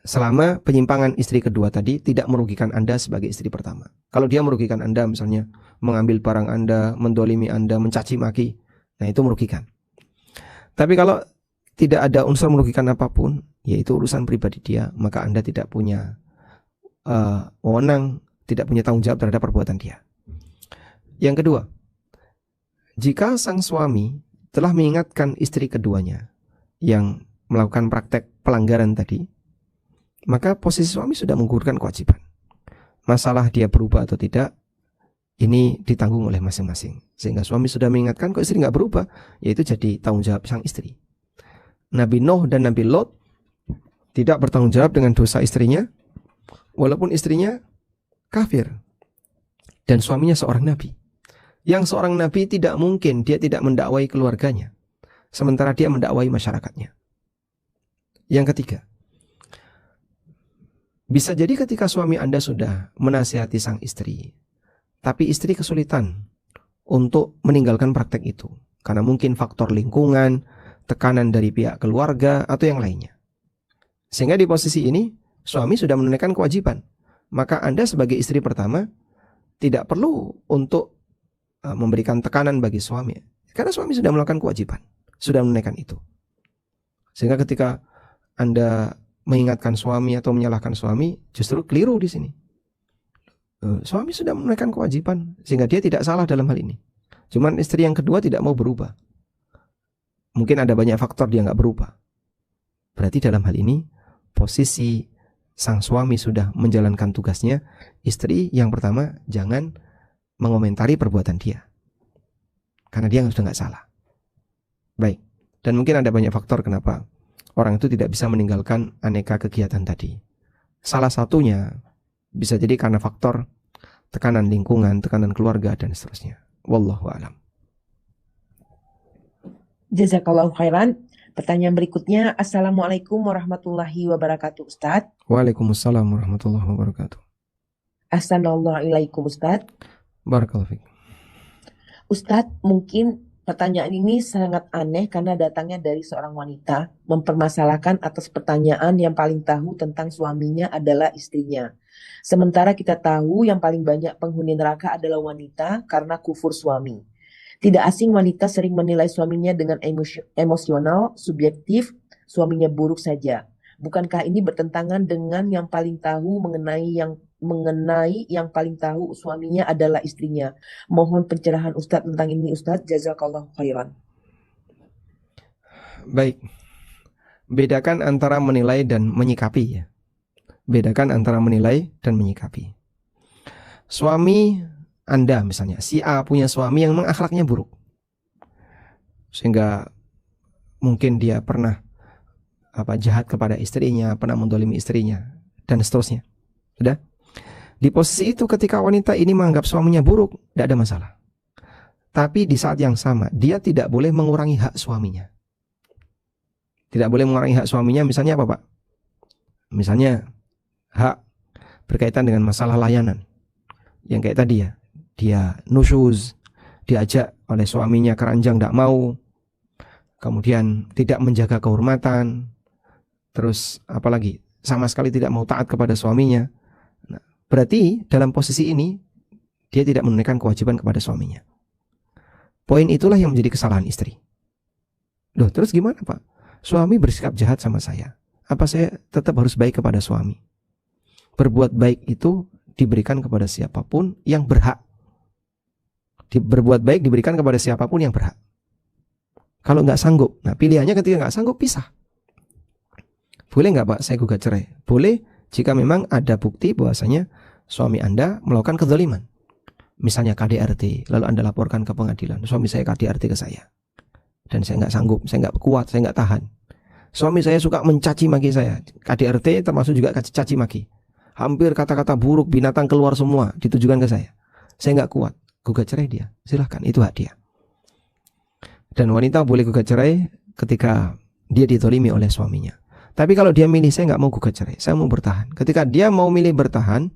Selama penyimpangan istri kedua tadi tidak merugikan Anda sebagai istri pertama. Kalau dia merugikan Anda, misalnya mengambil barang Anda, mendolimi Anda, mencaci maki, nah itu merugikan. Tapi kalau tidak ada unsur merugikan apapun, yaitu urusan pribadi dia, maka Anda tidak punya wewenang, tidak punya tanggung jawab terhadap perbuatan dia. Yang kedua, jika sang suami telah mengingatkan istri keduanya yang melakukan praktek pelanggaran tadi, maka posisi suami sudah menggugurkan kewajiban. Masalah dia berubah atau tidak, ini ditanggung oleh masing-masing. Sehingga suami sudah mengingatkan, kok istri nggak berubah, yaitu jadi tanggung jawab sang istri. Nabi Nuh dan Nabi Lot tidak bertanggung jawab dengan dosa istrinya, walaupun istrinya kafir dan suaminya seorang nabi. Yang seorang nabi tidak mungkin dia tidak mendakwai keluarganya, sementara dia mendakwai masyarakatnya. Yang ketiga, bisa jadi ketika suami Anda sudah menasihati sang istri, tapi istri kesulitan untuk meninggalkan praktek itu, karena mungkin faktor lingkungan, tekanan dari pihak keluarga, atau yang lainnya. Sehingga di posisi ini, suami sudah menunaikan kewajiban. Maka Anda sebagai istri pertama, tidak perlu untuk memberikan tekanan bagi suami. Karena suami sudah melakukan kewajiban, sudah menunaikan itu. Sehingga ketika Anda mengingatkan suami atau menyalahkan suami, justru keliru di sini. Suami sudah menunaikan kewajiban, sehingga dia tidak salah dalam hal ini. Cuman istri yang kedua tidak mau berubah. Mungkin ada banyak faktor dia nggak berubah. Berarti dalam hal ini, posisi sang suami sudah menjalankan tugasnya, istri yang pertama jangan mengomentari perbuatan dia. Karena dia sudah nggak salah. Baik, dan mungkin ada banyak faktor kenapa orang itu tidak bisa meninggalkan aneka kegiatan tadi. Salah satunya bisa jadi karena faktor tekanan lingkungan, tekanan keluarga, dan seterusnya. Wallahu a'lam. Jazakallahu khairan. Pertanyaan berikutnya, Assalamualaikum warahmatullahi wabarakatuh Ustadz. Waalaikumsalam warahmatullahi wabarakatuh. Assalamualaikum Ustadz. Barakallahu fiik. Ustadz, mungkin pertanyaan ini sangat aneh karena datangnya dari seorang wanita mempermasalahkan atas pertanyaan yang paling tahu tentang suaminya adalah istrinya. Sementara kita tahu yang paling banyak penghuni neraka adalah wanita karena kufur suami. Tidak asing wanita sering menilai suaminya dengan emosional, subjektif, suaminya buruk saja. Bukankah ini bertentangan dengan yang paling tahu mengenai yang paling tahu suaminya adalah istrinya? Mohon pencerahan Ustadz tentang ini Ustadz. Jazakallahu khairan. Baik. Bedakan antara menilai dan menyikapi ya. Bedakan antara menilai dan menyikapi. Suami Anda misalnya, si A punya suami yang memang akhlaknya buruk. Sehingga mungkin dia pernah jahat kepada istrinya, pernah mendolimi istrinya, dan seterusnya. Sudah? Di posisi itu ketika wanita ini menganggap suaminya buruk, tidak ada masalah. Tapi di saat yang sama, dia tidak boleh mengurangi hak suaminya. Tidak boleh mengurangi hak suaminya, misalnya apa Pak? Misalnya hak berkaitan dengan masalah layanan. Yang kayak tadi ya, dia nusyuz, diajak oleh suaminya keranjang tidak mau, kemudian tidak menjaga kehormatan, terus apalagi sama sekali tidak mau taat kepada suaminya. Nah, berarti dalam posisi ini dia tidak menunaikan kewajiban kepada suaminya. Poin itulah yang menjadi kesalahan istri. Loh, terus gimana Pak? Suami bersikap jahat sama saya. Apa saya tetap harus baik kepada suami? Berbuat baik itu diberikan kepada siapapun yang berhak. Berbuat baik diberikan kepada siapapun yang berhak. Kalau nggak sanggup, nah pilihannya ketika nggak sanggup pisah. Boleh nggak Pak saya gugat cerai? Boleh jika memang ada bukti bahwasanya suami Anda melakukan kezaliman. Misalnya KDRT, lalu Anda laporkan ke pengadilan, suami saya KDRT ke saya. Dan saya nggak sanggup, saya nggak kuat, saya nggak tahan. Suami saya suka mencaci maki saya. KDRT termasuk juga caci maki. Hampir kata-kata buruk, binatang keluar semua ditujukan ke saya. Saya nggak kuat, gugat cerai dia. Silahkan, itu hak dia. Dan wanita boleh gugat cerai ketika dia ditolimi oleh suaminya. Tapi kalau dia milih saya nggak mau gugat cerai, saya mau bertahan. Ketika dia mau milih bertahan,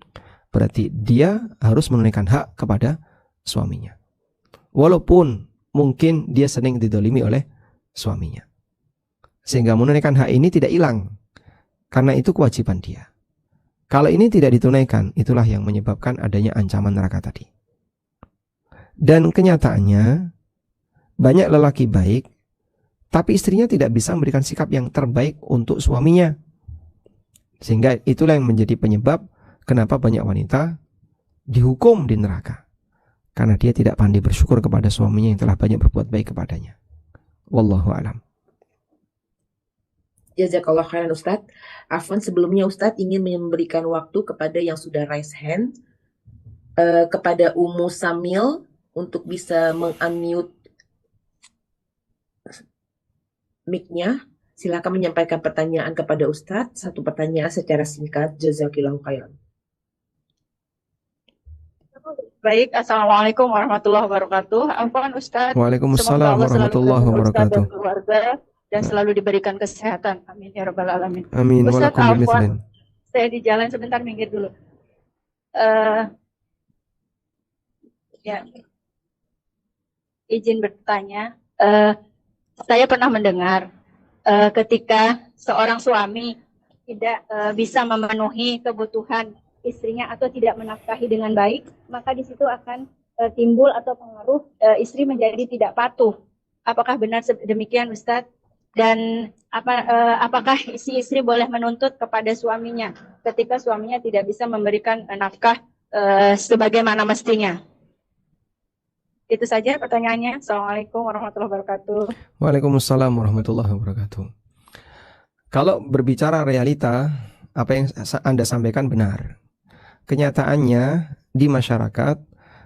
berarti dia harus menunaikan hak kepada suaminya. Walaupun mungkin dia sering didolimi oleh suaminya. Sehingga menunaikan hak ini tidak hilang. Karena itu kewajiban dia. Kalau ini tidak ditunaikan, itulah yang menyebabkan adanya ancaman neraka tadi. Dan kenyataannya, banyak lelaki baik, tapi istrinya tidak bisa memberikan sikap yang terbaik untuk suaminya. Sehingga itulah yang menjadi penyebab kenapa banyak wanita dihukum di neraka. Karena dia tidak pandai bersyukur kepada suaminya yang telah banyak berbuat baik kepadanya. Wallahu a'lam. Jazakallah khairan Ustadz. Afwan, sebelumnya Ustadz ingin memberikan waktu kepada yang sudah raise hand, kepada Umu Samil untuk bisa meng-unmute mic-nya. Silakan menyampaikan pertanyaan kepada Ustadz. Satu pertanyaan secara singkat. Jazakillahu khairan. Baik, Assalamualaikum warahmatullahi wabarakatuh. Afwan Ustadz, semoga Waalaikumsalam Allah selalu warahmatullahi melindungi Ustadz dan wabarakatuh. keluarga dan selalu diberikan kesehatan. Amin ya rabbal alamin. Amin. Ustadz Walakum bimithlin. Afwan, saya di jalan sebentar, minggir dulu. Eh, ya, izin bertanya. Saya pernah mendengar ketika seorang suami tidak bisa memenuhi kebutuhan istrinya atau tidak menafkahi dengan baik, maka di situ akan timbul atau pengaruh istri menjadi tidak patuh. Apakah benar demikian, Ustadz? Dan apakah si istri boleh menuntut kepada suaminya ketika suaminya tidak bisa memberikan nafkah sebagaimana mestinya? Itu saja pertanyaannya. Assalamualaikum warahmatullahi wabarakatuh. Waalaikumsalam warahmatullahi wabarakatuh. Kalau berbicara realita, apa yang Anda sampaikan benar. Kenyataannya di masyarakat,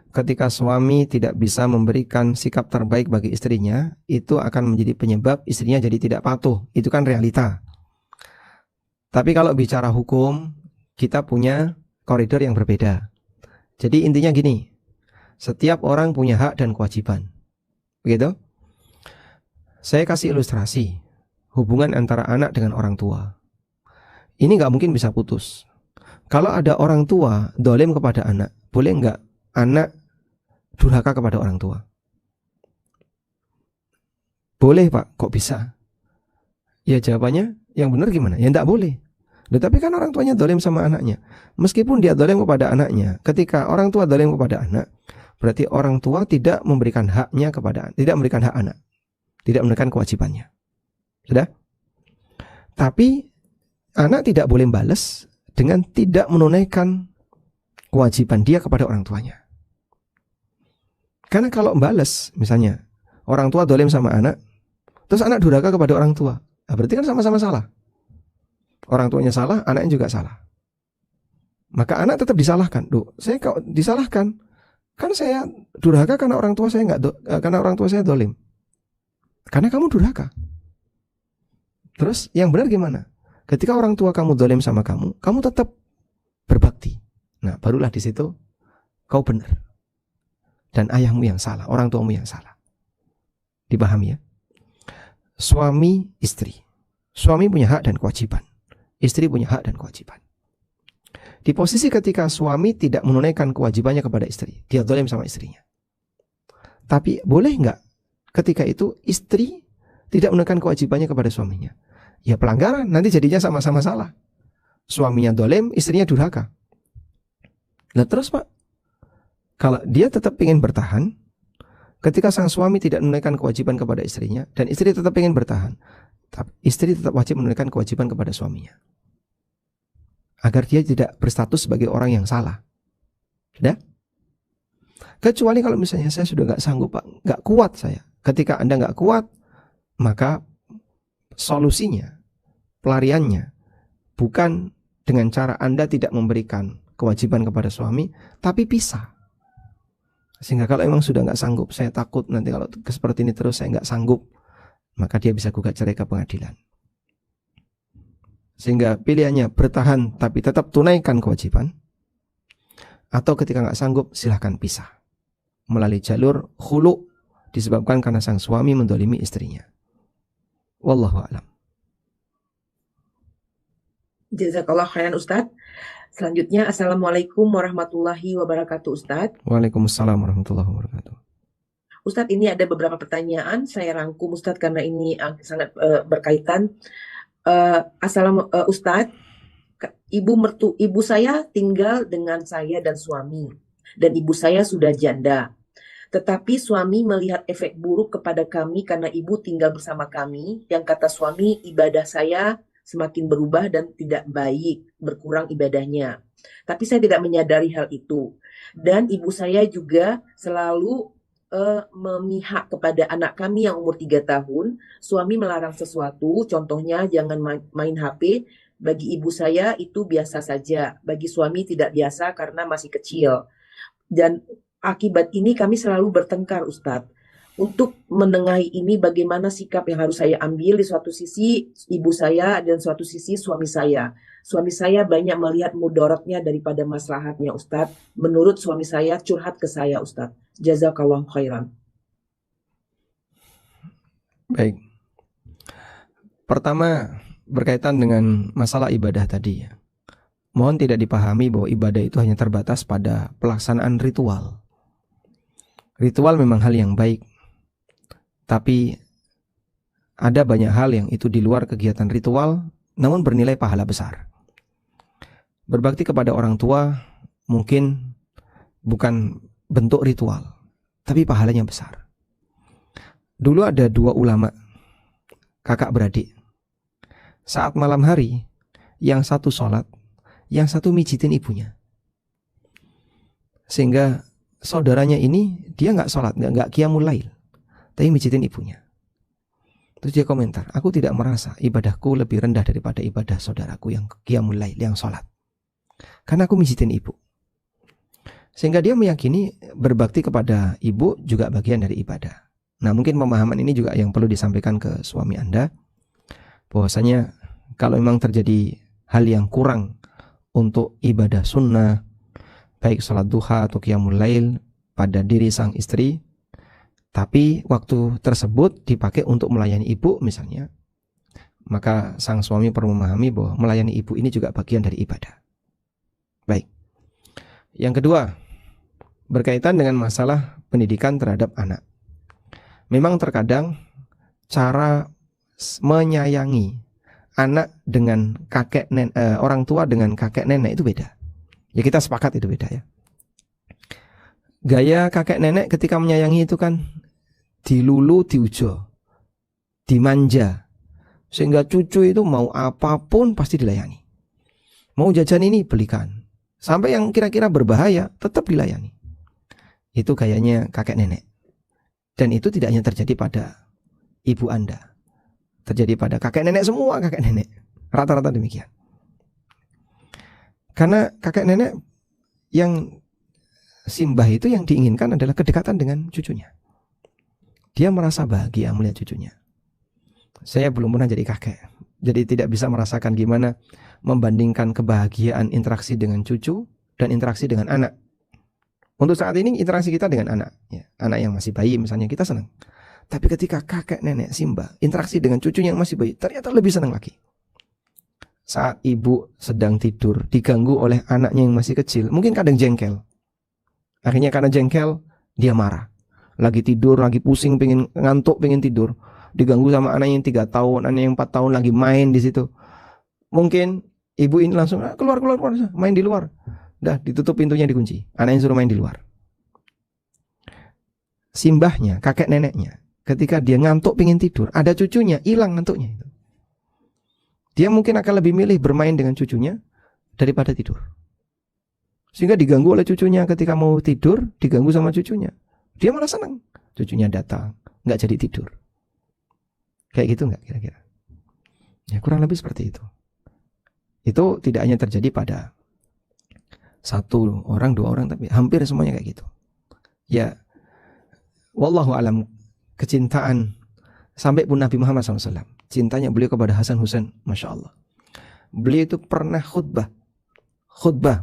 ketika suami tidak bisa memberikan sikap terbaik bagi istrinya, itu akan menjadi penyebab istrinya jadi tidak patuh. Itu kan realita. Tapi kalau bicara hukum, kita punya koridor yang berbeda. Jadi intinya gini, setiap orang punya hak dan kewajiban. Begitu? Saya kasih ilustrasi hubungan antara anak dengan orang tua. Ini nggak mungkin bisa putus. Kalau ada orang tua dolim kepada anak, boleh nggak anak durhaka kepada orang tua? Boleh Pak, kok bisa? Ya jawabannya yang benar gimana? Ya nggak boleh. Tetapi kan orang tuanya dolim sama anaknya. Meskipun dia dolim kepada anaknya, ketika orang tua dolim kepada anak, berarti orang tua tidak memberikan haknya kepada, tidak memberikan hak anak, tidak memberikan kewajibannya. Sudah? Tapi anak tidak boleh balas dengan tidak menunaikan kewajiban dia kepada orang tuanya. Karena kalau balas, misalnya orang tua dolim sama anak, terus anak durhaka kepada orang tua, nah berarti kan sama-sama salah. Orang tuanya salah, anaknya juga salah. Maka anak tetap disalahkan. Duh, saya kok disalahkan? Kan saya durhaka karena orang tua saya karena orang tua saya dolim. Karena kamu durhaka. Terus yang benar gimana? Ketika orang tua kamu dolim sama kamu tetap berbakti. Nah, barulah di situ kau benar. Dan ayahmu yang salah, orang tuamu yang salah. Dipahami ya? Suami istri. Suami punya hak dan kewajiban. Istri punya hak dan kewajiban. Di posisi ketika suami tidak menunaikan kewajibannya kepada istri, dia dolim sama istrinya. Tapi boleh nggak ketika itu istri tidak menunaikan kewajibannya kepada suaminya? Ya pelanggaran, nanti jadinya sama-sama salah. Suaminya dolim, istrinya durhaka. Nah terus Pak, kalau dia tetap ingin bertahan, ketika sang suami tidak menunaikan kewajiban kepada istrinya, dan istri tetap ingin bertahan, istri tetap wajib menunaikan kewajiban kepada suaminya. Agar dia tidak berstatus sebagai orang yang salah. Sudah? Kecuali kalau misalnya saya sudah nggak sanggup Pak, nggak kuat saya. Ketika Anda nggak kuat, maka solusinya, pelariannya, bukan dengan cara Anda tidak memberikan kewajiban kepada suami, tapi pisah. Sehingga kalau memang sudah nggak sanggup, saya takut nanti kalau seperti ini terus saya nggak sanggup, maka dia bisa gugat cerai ke pengadilan. Sehingga pilihannya bertahan tapi tetap tunaikan kewajiban, atau ketika nggak sanggup silahkan pisah melalui jalur khulu disebabkan karena sang suami mendolimi istrinya. Wallahu a'lam. Jazakallah khairan Ustadz. Selanjutnya, Assalamualaikum warahmatullahi wabarakatuh Ustadz. Waalaikumsalam warahmatullahi wabarakatuh. Ustadz, ini ada beberapa pertanyaan, saya rangkum Ustadz karena ini sangat berkaitan. Ustadz, ibu saya tinggal dengan saya dan suami, dan ibu saya sudah janda. Tetapi suami melihat efek buruk kepada kami karena ibu tinggal bersama kami, yang kata suami ibadah saya semakin berubah dan tidak baik, berkurang ibadahnya. Tapi saya tidak menyadari hal itu. Dan ibu saya juga selalu memihak kepada anak kami yang umur 3 tahun. Suami melarang sesuatu, contohnya jangan main HP. Bagi ibu saya itu biasa saja, bagi suami tidak biasa karena masih kecil. Dan akibat ini kami selalu bertengkar Ustadz. untuk menengahi ini, bagaimana sikap yang harus saya ambil di suatu sisi ibu saya dan suatu sisi suami saya. Suami saya banyak melihat mudaratnya daripada maslahatnya, Ustadz. Menurut suami saya curhat ke saya, Ustadz. Jazakallah khairan. Baik. Pertama, berkaitan dengan masalah ibadah tadi ya. Mohon tidak dipahami bahwa ibadah itu hanya terbatas pada pelaksanaan ritual. Ritual memang hal yang baik, tapi ada banyak hal yang itu di luar kegiatan ritual, namun bernilai pahala besar. Berbakti kepada orang tua mungkin bukan bentuk ritual, tapi pahalanya besar. Dulu ada 2 ulama, kakak beradik. Saat malam hari, yang satu sholat, yang satu mijitin ibunya. Sehingga saudaranya ini, dia nggak sholat, nggak qiyamul lail, tapi mijitin ibunya. Terus dia komentar, aku tidak merasa ibadahku lebih rendah daripada ibadah saudaraku yang qiyamul lail, yang sholat. Karena aku mijitin ibu. Sehingga dia meyakini berbakti kepada ibu juga bagian dari ibadah. Nah, mungkin pemahaman ini juga yang perlu disampaikan ke suami Anda, bahwasanya kalau memang terjadi hal yang kurang untuk ibadah sunnah, baik sholat duha atau qiyamul lail pada diri sang istri, tapi waktu tersebut dipakai untuk melayani ibu misalnya, maka sang suami perlu memahami bahwa melayani ibu ini juga bagian dari ibadah. Baik. Yang kedua, berkaitan dengan masalah pendidikan terhadap anak. Memang terkadang cara menyayangi anak dengan kakek nenek, orang tua dengan kakek nenek itu beda. Ya, kita sepakat itu beda ya. Gaya kakek nenek ketika menyayangi itu kan dilulu, diujo, dimanja, sehingga cucu itu mau apapun pasti dilayani. Mau jajan ini belikan, sampai yang kira-kira berbahaya tetap dilayani. Itu gayanya kakek nenek. Dan itu tidak hanya terjadi pada ibu Anda, terjadi pada kakek nenek semua, kakek nenek rata-rata demikian. Karena kakek nenek yang simbah itu yang diinginkan adalah kedekatan dengan cucunya. Dia merasa bahagia melihat cucunya. Saya belum pernah jadi kakek, jadi tidak bisa merasakan gimana membandingkan kebahagiaan interaksi dengan cucu dan interaksi dengan anak. Untuk saat ini interaksi kita dengan anak, ya, anak yang masih bayi misalnya, kita senang. Tapi ketika kakek nenek simbah interaksi dengan cucunya yang masih bayi, ternyata lebih senang lagi. Saat ibu sedang tidur diganggu oleh anaknya yang masih kecil, mungkin kadang jengkel. Akhirnya karena jengkel, dia marah. Lagi tidur, lagi pusing, pengen ngantuk, pengen tidur, diganggu sama anak yang 3 tahun, anak yang 4 tahun lagi main di situ. Mungkin ibu ini langsung keluar, main di luar. Dah ditutup pintunya, dikunci. Anaknya suruh main di luar. Simbahnya, kakek neneknya, ketika dia ngantuk pengen tidur, ada cucunya, hilang ngantuknya itu. Dia mungkin akan lebih milih bermain dengan cucunya daripada tidur. Sehingga diganggu oleh cucunya ketika mau tidur, diganggu sama cucunya. Dia malah senang. Cucunya datang, nggak jadi tidur. Kayak gitu nggak kira-kira? Ya kurang lebih seperti itu. Itu tidak hanya terjadi pada 1 orang, 2 orang, tapi hampir semuanya kayak gitu. Ya, wallahu alam, kecintaan sampai pun Nabi Muhammad SAW, cintanya beliau kepada Hasan Husain, Masya Allah. Beliau itu pernah khutbah,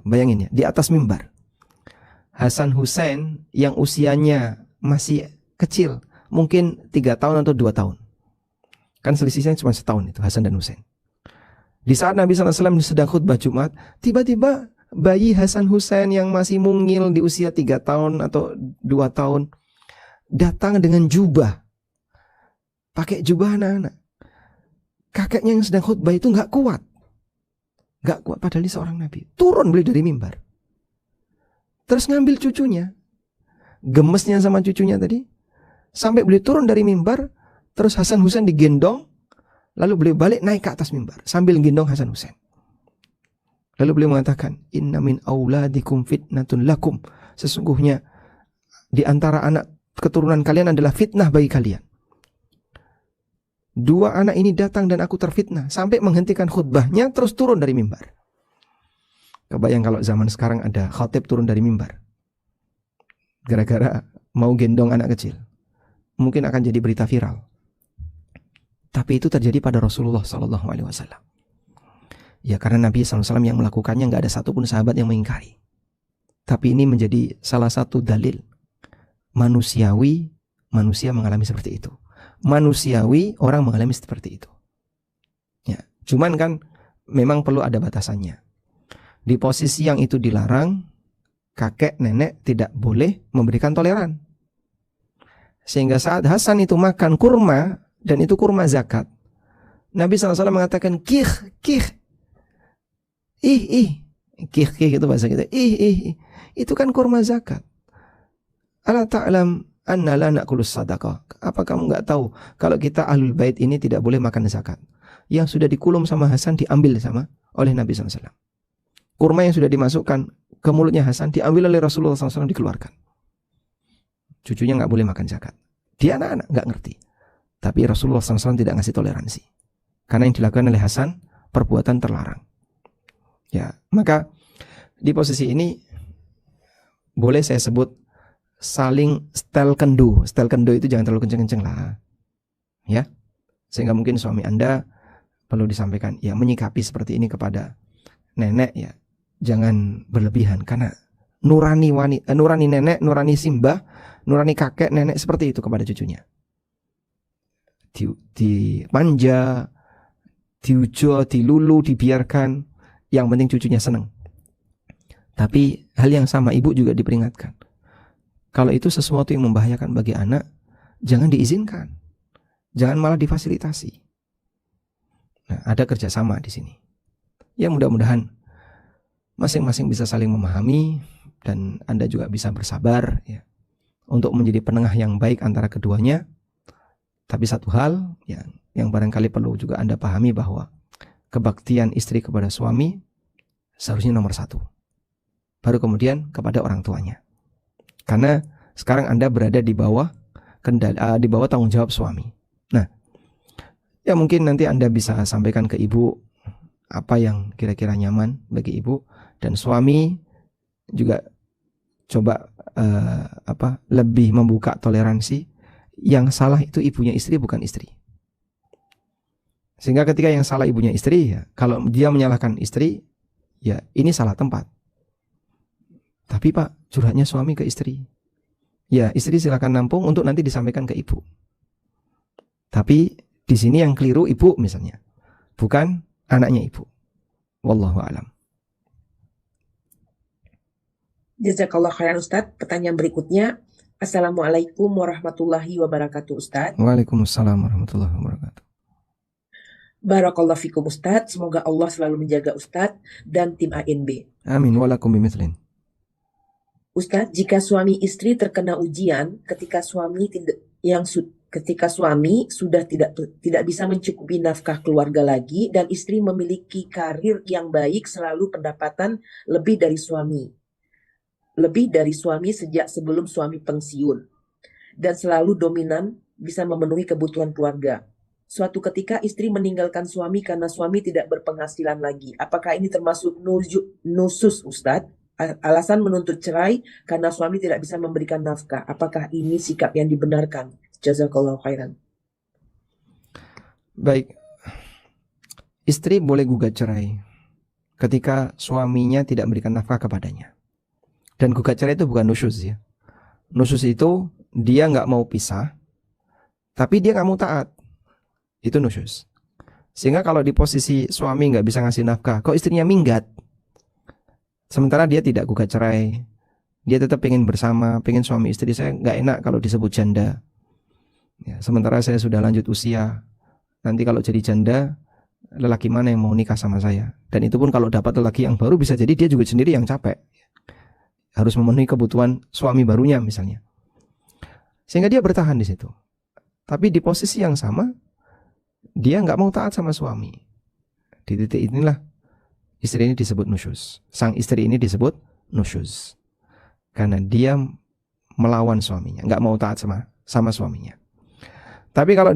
bayangin ya, di atas mimbar. Hasan Husain yang usianya masih kecil, mungkin 3 tahun atau 2 tahun. Kan selisihnya cuma setahun itu, Hasan dan Husain. Di saat Nabi SAW sedang khutbah Jumat, tiba-tiba bayi Hasan Husain yang masih mungil di usia 3 tahun atau 2 tahun datang dengan jubah, pakai jubah anak-anak. Kakeknya yang sedang khutbah itu nggak kuat, padahal dia seorang nabi. Turun beliau dari mimbar, terus ngambil cucunya, gemesnya sama cucunya tadi, sampai beliau turun dari mimbar. Terus Hasan Husain digendong, lalu beliau balik naik ke atas mimbar sambil gendong Hasan Husain. Lalu beliau mengatakan, inna min auladikum fitnatun lakum. Sesungguhnya di antara anak keturunan kalian adalah fitnah bagi kalian. 2 anak ini datang dan aku terfitnah, sampai menghentikan khutbahnya terus turun dari mimbar. Kebayang kalau zaman sekarang ada khatib turun dari mimbar gara-gara mau gendong anak kecil. mungkin akan jadi berita viral. Tapi itu terjadi pada Rasulullah SAW. Ya karena Nabi SAW yang melakukannya, nggak ada satupun sahabat yang mengingkari. Tapi ini menjadi salah satu dalil manusiawi, manusia mengalami seperti itu. Manusiawi orang mengalami seperti itu. Ya, cuman kan memang perlu ada batasannya. Di posisi yang itu dilarang, kakek nenek tidak boleh memberikan toleran. Sehingga saat Hasan itu makan kurma, dan itu kurma zakat, Nabi SAW mengatakan kih, kih itu bahasa kita, itu kan kurma zakat. Ala ta'lam anna la na'kulus sadaqah. Apa kamu nggak tahu kalau kita ahlul bait ini tidak boleh makan zakat? Yang sudah dikulum sama Hasan diambil oleh Nabi SAW. Kurma yang sudah dimasukkan ke mulutnya Hasan diambil oleh Rasulullah SAW, dikeluarkan. Cucunya nggak boleh makan zakat. Dia anak-anak nggak ngerti. Tapi Rasulullah SAW tidak ngasih toleransi. Karena yang dilakukan oleh Hasan perbuatan terlarang. Ya, maka di posisi ini boleh saya sebut saling setel kendu. Setel kendu itu jangan terlalu kenceng-kenceng lah. Ya. Sehingga mungkin suami Anda perlu disampaikan, ya menyikapi seperti ini kepada nenek, ya jangan berlebihan, karena nurani nenek, nurani simbah, nurani kakek nenek seperti itu kepada cucunya. Dimanja, diujo, dilulu, dibiarkan, yang penting cucunya senang. Tapi hal yang sama ibu juga diperingatkan. Kalau itu sesuatu yang membahayakan bagi anak, jangan diizinkan. Jangan malah difasilitasi. Nah, ada kerjasama di sini. Ya mudah-mudahan masing-masing bisa saling memahami, dan Anda juga bisa bersabar ya, untuk menjadi penengah yang baik antara keduanya. Tapi satu hal yang barangkali perlu juga Anda pahami, bahwa kebaktian istri kepada suami seharusnya nomor satu. Baru kemudian kepada orang tuanya. Karena sekarang Anda berada di bawah di bawah tanggung jawab suami. Nah, ya mungkin nanti Anda bisa sampaikan ke ibu apa yang kira-kira nyaman bagi ibu, dan suami juga coba lebih membuka toleransi. Yang salah itu ibunya istri, bukan istri. Sehingga ketika yang salah ibunya istri, ya kalau dia menyalahkan istri, ya ini salah tempat. Tapi Pak, curhatnya suami ke istri. Ya istri silakan nampung untuk nanti disampaikan ke ibu. Tapi di sini yang keliru ibu misalnya, bukan anaknya ibu. Wallahu a'lam. Jazakallah khairan Ustadz. Pertanyaan berikutnya. Assalamualaikum warahmatullahi wabarakatuh Ustadz. Waalaikumsalam warahmatullahi wabarakatuh. Barakallahu fikum Ustadz. Semoga Allah selalu menjaga Ustadz dan tim ANB. Amin walakum bimithlin. Ustadz, jika suami istri terkena ujian ketika suami sudah tidak bisa mencukupi nafkah keluarga lagi, dan istri memiliki karir yang baik, selalu pendapatan lebih dari suami sejak sebelum suami pensiun, dan selalu dominan bisa memenuhi kebutuhan keluarga. Suatu ketika istri meninggalkan suami karena suami tidak berpenghasilan lagi. Apakah ini termasuk nusus Ustadz? Alasan menuntut cerai karena suami tidak bisa memberikan nafkah. Apakah ini sikap yang dibenarkan? Jazakallahu khairan. Baik. Istri boleh gugat cerai ketika suaminya tidak memberikan nafkah kepadanya. Dan gugat cerai itu bukan nusyuz ya. Nusyuz itu dia nggak mau pisah, tapi dia nggak mau taat. Itu nusyuz. Sehingga kalau di posisi suami nggak bisa ngasih nafkah, kok istrinya minggat, sementara dia tidak gugat cerai, dia tetap pengen bersama, pengen suami istri. Saya nggak enak kalau disebut janda. Ya, sementara saya sudah lanjut usia. Nanti kalau jadi janda, lelaki mana yang mau nikah sama saya? Dan itu pun kalau dapat lelaki yang baru, bisa jadi dia juga sendiri yang capek. Harus memenuhi kebutuhan suami barunya misalnya. Sehingga dia bertahan di situ. Tapi di posisi yang sama, dia nggak mau taat sama suami. Di titik inilah istri ini disebut nusyuz. Sang istri ini disebut nusyuz. Karena dia melawan suaminya, nggak mau taat sama suaminya. Tapi kalau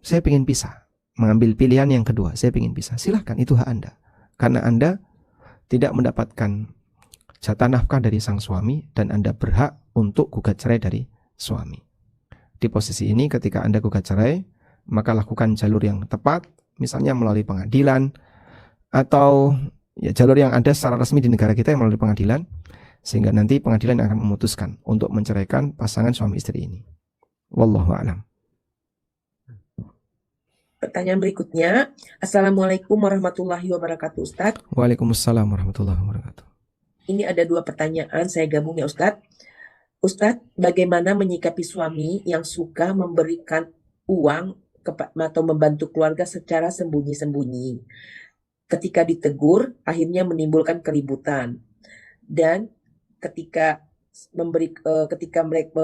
saya ingin pisah, mengambil pilihan yang kedua, saya ingin pisah, silahkan, itu hak Anda. Karena Anda tidak mendapatkan jatah nafkah dari sang suami, dan Anda berhak untuk gugat cerai dari suami. Di posisi ini ketika Anda gugat cerai, maka lakukan jalur yang tepat, misalnya melalui pengadilan, atau ya jalur yang ada secara resmi di negara kita yang melalui pengadilan, sehingga nanti pengadilan akan memutuskan untuk menceraikan pasangan suami istri ini. Wallahu a'lam. Pertanyaan berikutnya, Assalamualaikum warahmatullahi wabarakatuh Ustadz. Waalaikumsalam warahmatullahi wabarakatuh. Ini ada 2 pertanyaan, saya gabung ya Ustadz. Ustadz, bagaimana menyikapi suami yang suka memberikan uang atau membantu keluarga secara sembunyi-sembunyi? Ketika ditegur, akhirnya menimbulkan keributan. Dan ketika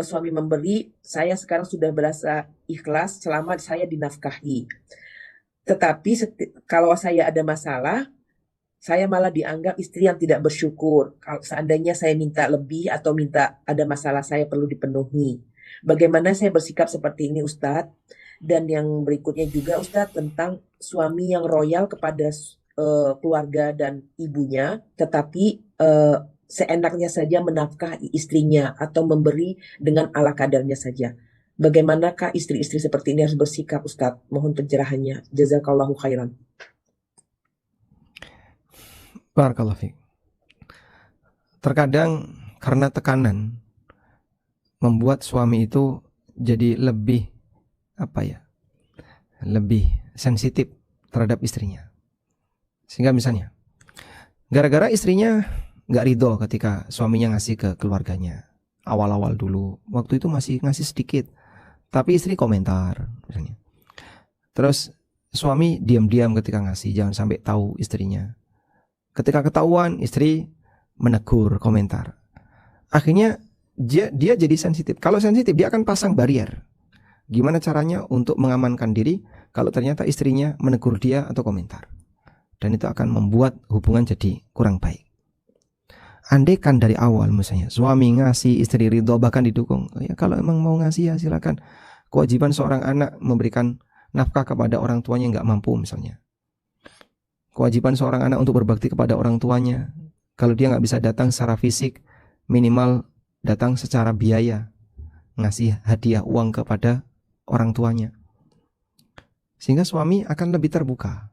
suami memberi, saya sekarang sudah berasa ikhlas selama saya dinafkahi. Tetapi kalau saya ada masalah, saya malah dianggap istri yang tidak bersyukur. Kalau seandainya saya minta lebih atau minta ada masalah saya perlu dipenuhi. Bagaimana saya bersikap seperti ini Ustadz? Dan yang berikutnya juga Ustadz tentang suami yang royal kepada keluarga dan ibunya, tetapi seenaknya saja menafkahi istrinya atau memberi dengan ala kadarnya saja. Bagaimanakah istri-istri seperti ini harus bersikap Ustadz? Mohon pencerahannya. Jazakallahu khairan. Barakallahu fiik. Terkadang karena tekanan membuat suami itu jadi lebih lebih sensitif terhadap istrinya. Sehingga misalnya gara-gara istrinya nggak ridho ketika suaminya ngasih ke keluarganya. Awal-awal dulu, waktu itu masih ngasih sedikit, tapi istri komentar misalnya. Terus suami diam-diam ketika ngasih, jangan sampai tahu istrinya. Ketika ketahuan, istri menegur, komentar. Akhirnya dia jadi sensitif. Kalau sensitif, dia akan pasang barrier. Gimana caranya untuk mengamankan diri kalau ternyata istrinya menegur dia atau komentar. Dan itu akan membuat hubungan jadi kurang baik. Andaikan dari awal misalnya suami ngasih, istri ridho, bahkan didukung. Ya kalau emang mau ngasih ya silakan. Kewajiban seorang anak memberikan nafkah kepada orang tuanya yang nggak mampu misalnya. Kewajiban seorang anak untuk berbakti kepada orang tuanya. Kalau dia nggak bisa datang secara fisik, minimal datang secara biaya, ngasih hadiah uang kepada orang tuanya. Sehingga suami akan lebih terbuka.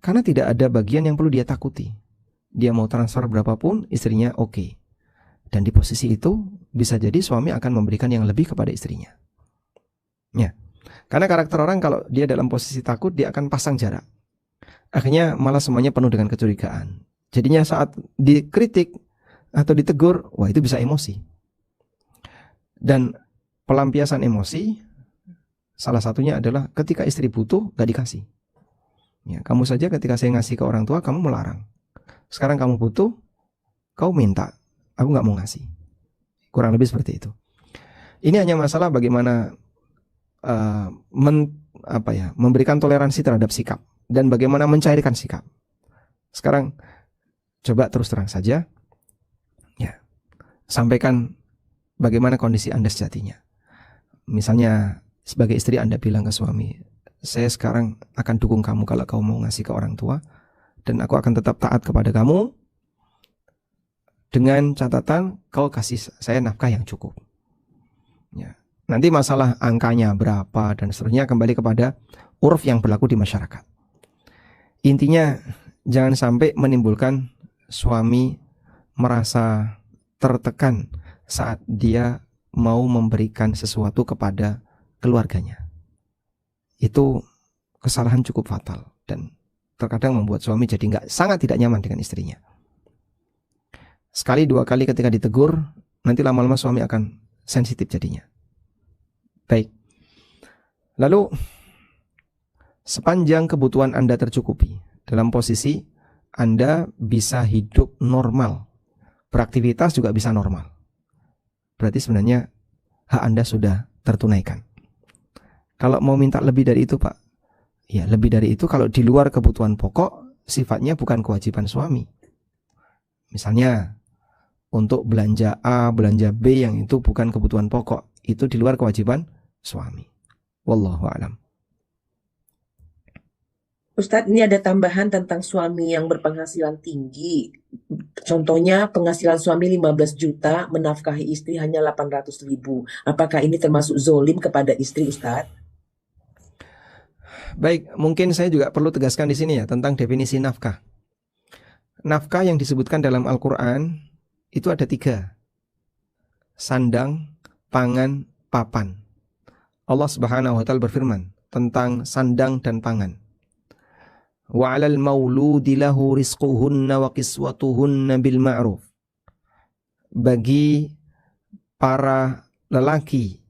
Karena tidak ada bagian yang perlu dia takuti. Dia mau transfer berapapun, istrinya oke. Dan di posisi itu bisa jadi suami akan memberikan yang lebih kepada istrinya. Ya. Karena karakter orang kalau dia dalam posisi takut, dia akan pasang jarak. Akhirnya malah semuanya penuh dengan kecurigaan. Jadinya saat dikritik atau ditegur, wah itu bisa emosi. Dan pelampiasan emosi salah satunya adalah ketika istri butuh gak dikasih. Ya, kamu saja ketika saya ngasih ke orang tua kamu melarang. Sekarang kamu butuh, kau minta, aku gak mau ngasih. Kurang lebih seperti itu. Ini hanya masalah bagaimana memberikan toleransi terhadap sikap. Dan bagaimana mencairkan sikap. Sekarang coba terus terang saja, ya, sampaikan bagaimana kondisi Anda sejatinya. Misalnya sebagai istri Anda bilang ke suami, saya sekarang akan dukung kamu kalau kamu mau ngasih ke orang tua, dan aku akan tetap taat kepada kamu dengan catatan kau kasih saya nafkah yang cukup. Ya. Nanti masalah angkanya berapa dan seterusnya kembali kepada uruf yang berlaku di masyarakat. Intinya jangan sampai menimbulkan suami merasa tertekan saat dia mau memberikan sesuatu kepada keluarganya. Itu kesalahan cukup fatal dan terkadang membuat suami jadi sangat tidak nyaman dengan istrinya. Sekali dua kali ketika ditegur, nanti lama-lama suami akan sensitif jadinya. Baik. Lalu sepanjang kebutuhan Anda tercukupi, dalam posisi Anda bisa hidup normal, beraktivitas juga bisa normal, berarti sebenarnya hak Anda sudah tertunaikan. Kalau mau minta lebih dari itu Pak, ya lebih dari itu kalau di luar kebutuhan pokok, sifatnya bukan kewajiban suami. Misalnya untuk belanja A, belanja B yang itu bukan kebutuhan pokok, itu di luar kewajiban suami. Wallahu a'lam. Ustadz, ini ada tambahan tentang suami yang berpenghasilan tinggi. Contohnya penghasilan suami 15 juta, menafkahi istri hanya 800.000. Apakah ini termasuk zolim kepada istri, Ustadz? Baik, mungkin saya juga perlu tegaskan di sini ya tentang definisi nafkah. Nafkah yang disebutkan dalam Al-Quran itu ada 3. Sandang, pangan, papan. Allah Subhanahu wa Ta'ala berfirman tentang sandang dan pangan. Wa 'alal mauludi lahu rizquhunna wa kiswatuhunna bil ma'ruf. Bagi para lelaki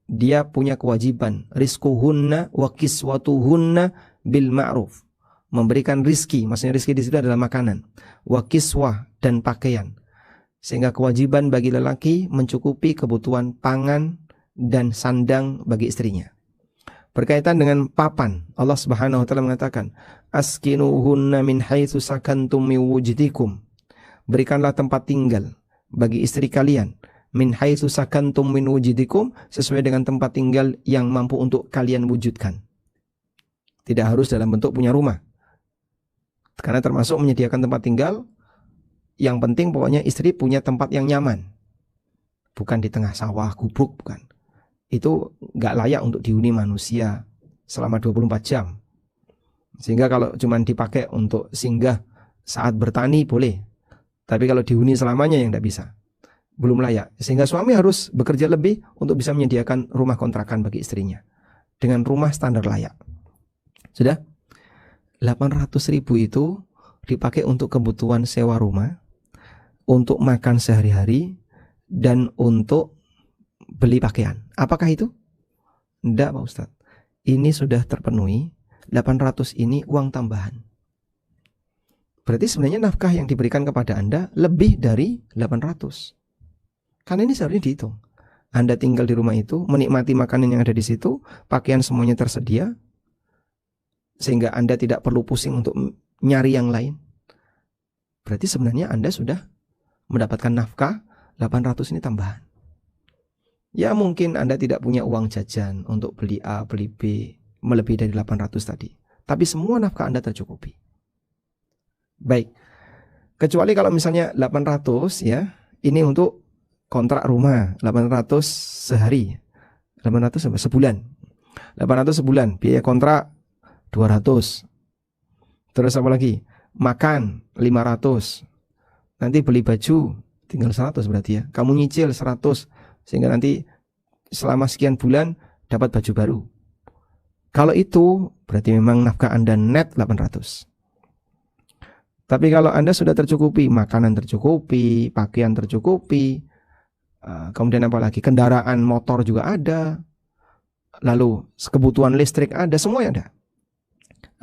dia punya kewajiban rizquhunna wa kiswatuhunna bil ma'ruf. Memberikan rizki, maksudnya rizki di situ adalah makanan, wa kiswah dan pakaian. Sehingga kewajiban bagi lelaki mencukupi kebutuhan pangan dan sandang bagi istrinya. Berkaitan dengan papan, Allah Subhanahu wa Ta'ala mengatakan, askinuhunna min haitsu sakantum min wujdikum. Berikanlah tempat tinggal bagi istri kalian min haitsu sakantum min wujdikum, sesuai dengan tempat tinggal yang mampu untuk kalian wujudkan. Tidak harus dalam bentuk punya rumah. Karena termasuk menyediakan tempat tinggal, yang penting pokoknya istri punya tempat yang nyaman. Bukan di tengah sawah, gubuk, bukan. Itu nggak layak untuk dihuni manusia selama 24 jam. Sehingga kalau cuma dipakai untuk singgah saat bertani boleh, tapi kalau dihuni selamanya yang nggak bisa, belum layak. Sehingga suami harus bekerja lebih untuk bisa menyediakan rumah kontrakan bagi istrinya dengan rumah standar layak. Sudah 800.000 itu dipakai untuk kebutuhan sewa rumah, untuk makan sehari-hari, dan untuk beli pakaian. Apakah itu? Tidak, Pak Ustadz. Ini sudah terpenuhi. 800 ini uang tambahan. Berarti sebenarnya nafkah yang diberikan kepada Anda lebih dari 800. Karena ini seharusnya dihitung. Anda tinggal di rumah itu, menikmati makanan yang ada di situ, pakaian semuanya tersedia, sehingga Anda tidak perlu pusing untuk nyari yang lain. Berarti sebenarnya Anda sudah mendapatkan nafkah 800 ini tambahan. Ya mungkin Anda tidak punya uang jajan untuk beli A, beli B, melebihi dari 800 tadi. Tapi semua nafkah Anda tercukupi. Baik. Kecuali kalau misalnya 800 ya, ini untuk kontrak rumah, 800 sehari. 800 sebulan. 800 sebulan, biaya kontrak 200. Terus apa lagi? Makan 500. Nanti beli baju tinggal 100 berarti ya. Kamu nyicil 100. Sehingga nanti selama sekian bulan dapat baju baru. Kalau itu berarti memang nafkah Anda net 800. Tapi kalau Anda sudah tercukupi, makanan tercukupi, pakaian tercukupi, kemudian apa lagi? Kendaraan motor juga ada, lalu kebutuhan listrik ada, semuanya ada.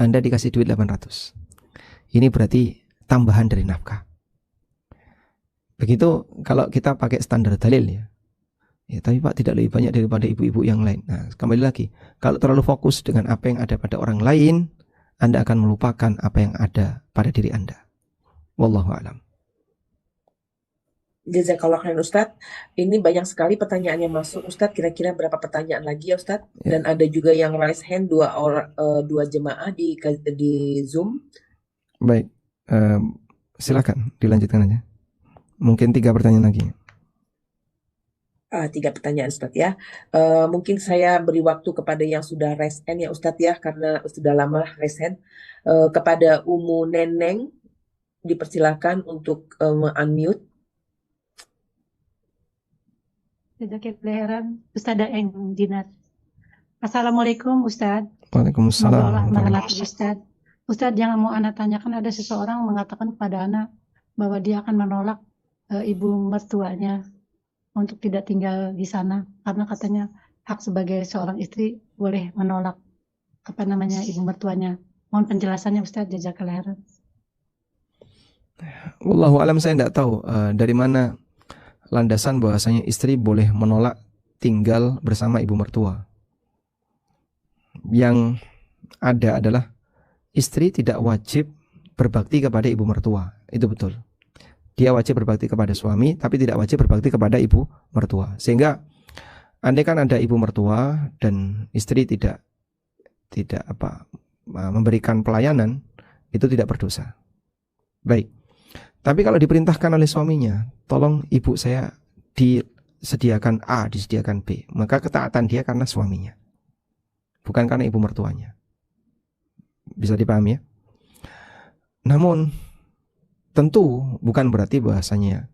Anda dikasih duit 800. Ini berarti tambahan dari nafkah. Begitu kalau kita pakai standar dalil ya. Ya, tapi Pak tidak lebih banyak daripada ibu-ibu yang lain. Nah, kembali lagi, kalau terlalu fokus dengan apa yang ada pada orang lain, Anda akan melupakan apa yang ada pada diri Anda. Wallahu a'lam. Jazakallah khairan Ustadz. Ini banyak sekali pertanyaan yang masuk Ustadz. Kira-kira berapa pertanyaan lagi ya Ustadz? Ya. Dan ada juga yang raise hand dua jemaah di Zoom. Baik, silakan dilanjutkan aja. Mungkin 3 pertanyaan lagi. 3 pertanyaan Ustadz ya. Mungkin saya beri waktu kepada yang sudah raise hand ya Ustadz ya, karena sudah lama raise hand. Kepada Umu Neneng, dipersilakan untuk unmute. Jazakallahu Ustazah Eng Dinar. Assalamualaikum Ustadz. Waalaikumsalam. Ustadz, yang mau anak tanyakan, ada seseorang mengatakan kepada anak bahwa dia akan menolak ibu mertuanya untuk tidak tinggal di sana karena katanya hak sebagai seorang istri boleh menolak ibu mertuanya. Mohon penjelasannya Ustadz. Jazakallahu khairan. Wallahu alam, saya tidak tahu dari mana landasan bahwasanya istri boleh menolak tinggal bersama ibu mertua. Yang ada adalah istri tidak wajib berbakti kepada ibu mertua. Itu betul. Dia wajib berbakti kepada suami, tapi tidak wajib berbakti kepada ibu mertua. Sehingga andai kan ada ibu mertua dan istri tidak memberikan pelayanan, itu tidak berdosa. Baik. Tapi kalau diperintahkan oleh suaminya, tolong ibu saya disediakan A, disediakan B, maka ketaatan dia karena suaminya, bukan karena ibu mertuanya. Bisa dipahami ya? Namun tentu bukan berarti bahasanya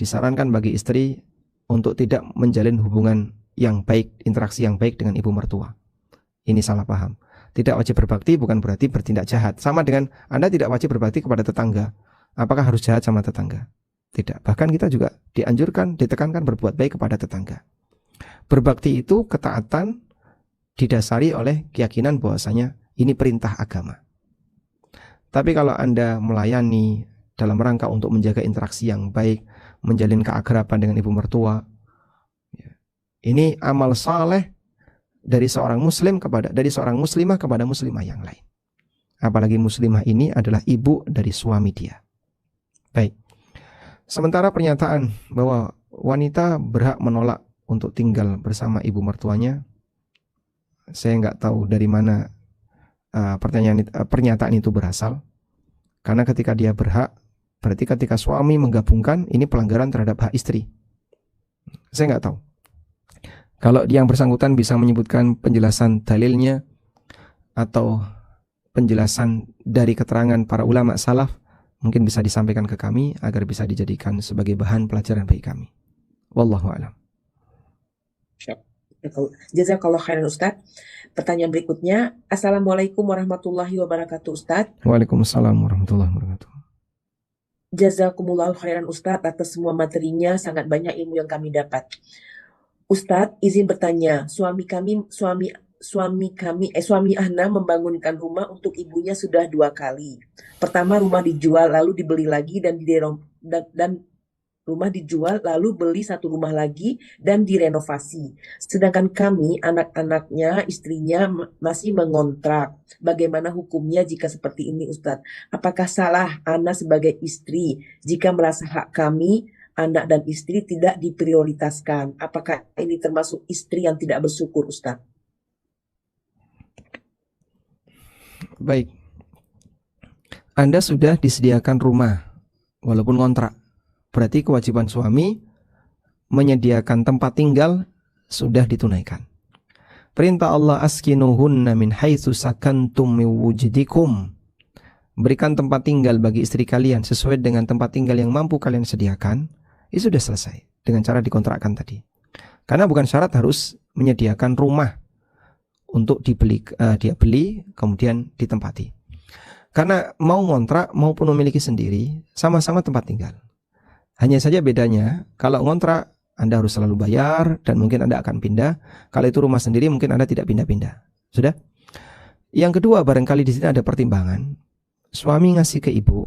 disarankan bagi istri untuk tidak menjalin hubungan yang baik, interaksi yang baik dengan ibu mertua. Ini salah paham. Tidak wajib berbakti bukan berarti bertindak jahat. Sama dengan Anda tidak wajib berbakti kepada tetangga. Apakah harus jahat sama tetangga? Tidak. Bahkan kita juga dianjurkan, ditekankan berbuat baik kepada tetangga. Berbakti itu ketaatan didasari oleh keyakinan bahwasanya ini perintah agama. Tapi kalau Anda melayani dalam rangka untuk menjaga interaksi yang baik, menjalin keakraban dengan ibu mertua, ini amal saleh dari seorang muslimah kepada muslimah yang lain. Apalagi muslimah ini adalah ibu dari suami dia. Baik. Sementara pernyataan bahwa wanita berhak menolak untuk tinggal bersama ibu mertuanya, saya nggak tahu dari mana pernyataan itu berasal. Karena ketika dia berhak, berarti ketika suami menggabungkan, ini pelanggaran terhadap hak istri. Saya nggak tahu. Kalau yang bersangkutan bisa menyebutkan penjelasan dalilnya atau penjelasan dari keterangan para ulama salaf, mungkin bisa disampaikan ke kami agar bisa dijadikan sebagai bahan pelajaran bagi kami. Wallahu a'lam. Jazakallah khairan Ustadz. Pertanyaan berikutnya, Assalamualaikum warahmatullahi wabarakatuh Ustadz. Waalaikumsalam warahmatullahi wabarakatuh. Jazakumullah khairan Ustadz atas semua materinya, sangat banyak ilmu yang kami dapat. Ustadz, izin bertanya, suami Ahna membangunkan rumah untuk ibunya sudah 2 kali. Pertama rumah dijual lalu dibeli lagi dan rumah dijual lalu beli satu rumah lagi dan direnovasi. Sedangkan kami, anak-anaknya, istrinya masih mengontrak. Bagaimana hukumnya jika seperti ini Ustadz? Apakah salah Ana sebagai istri jika merasa hak kami, anak dan istri tidak diprioritaskan? Apakah ini termasuk istri yang tidak bersyukur Ustadz? Baik. Anda sudah disediakan rumah walaupun kontrak. Berarti kewajiban suami menyediakan tempat tinggal sudah ditunaikan. Perintah Allah askinuhunna min haitsu sakantum min wujdikum. Berikan tempat tinggal bagi istri kalian sesuai dengan tempat tinggal yang mampu kalian sediakan. Itu sudah selesai dengan cara dikontrakkan tadi. Karena bukan syarat harus menyediakan rumah untuk dia beli kemudian ditempati. Karena mau ngontrak maupun memiliki sendiri sama-sama tempat tinggal. Hanya saja bedanya kalau ngontrak Anda harus selalu bayar dan mungkin Anda akan pindah. Kalau itu rumah sendiri mungkin Anda tidak pindah-pindah. Sudah? Yang kedua, barangkali di sini ada pertimbangan. Suami ngasih ke ibu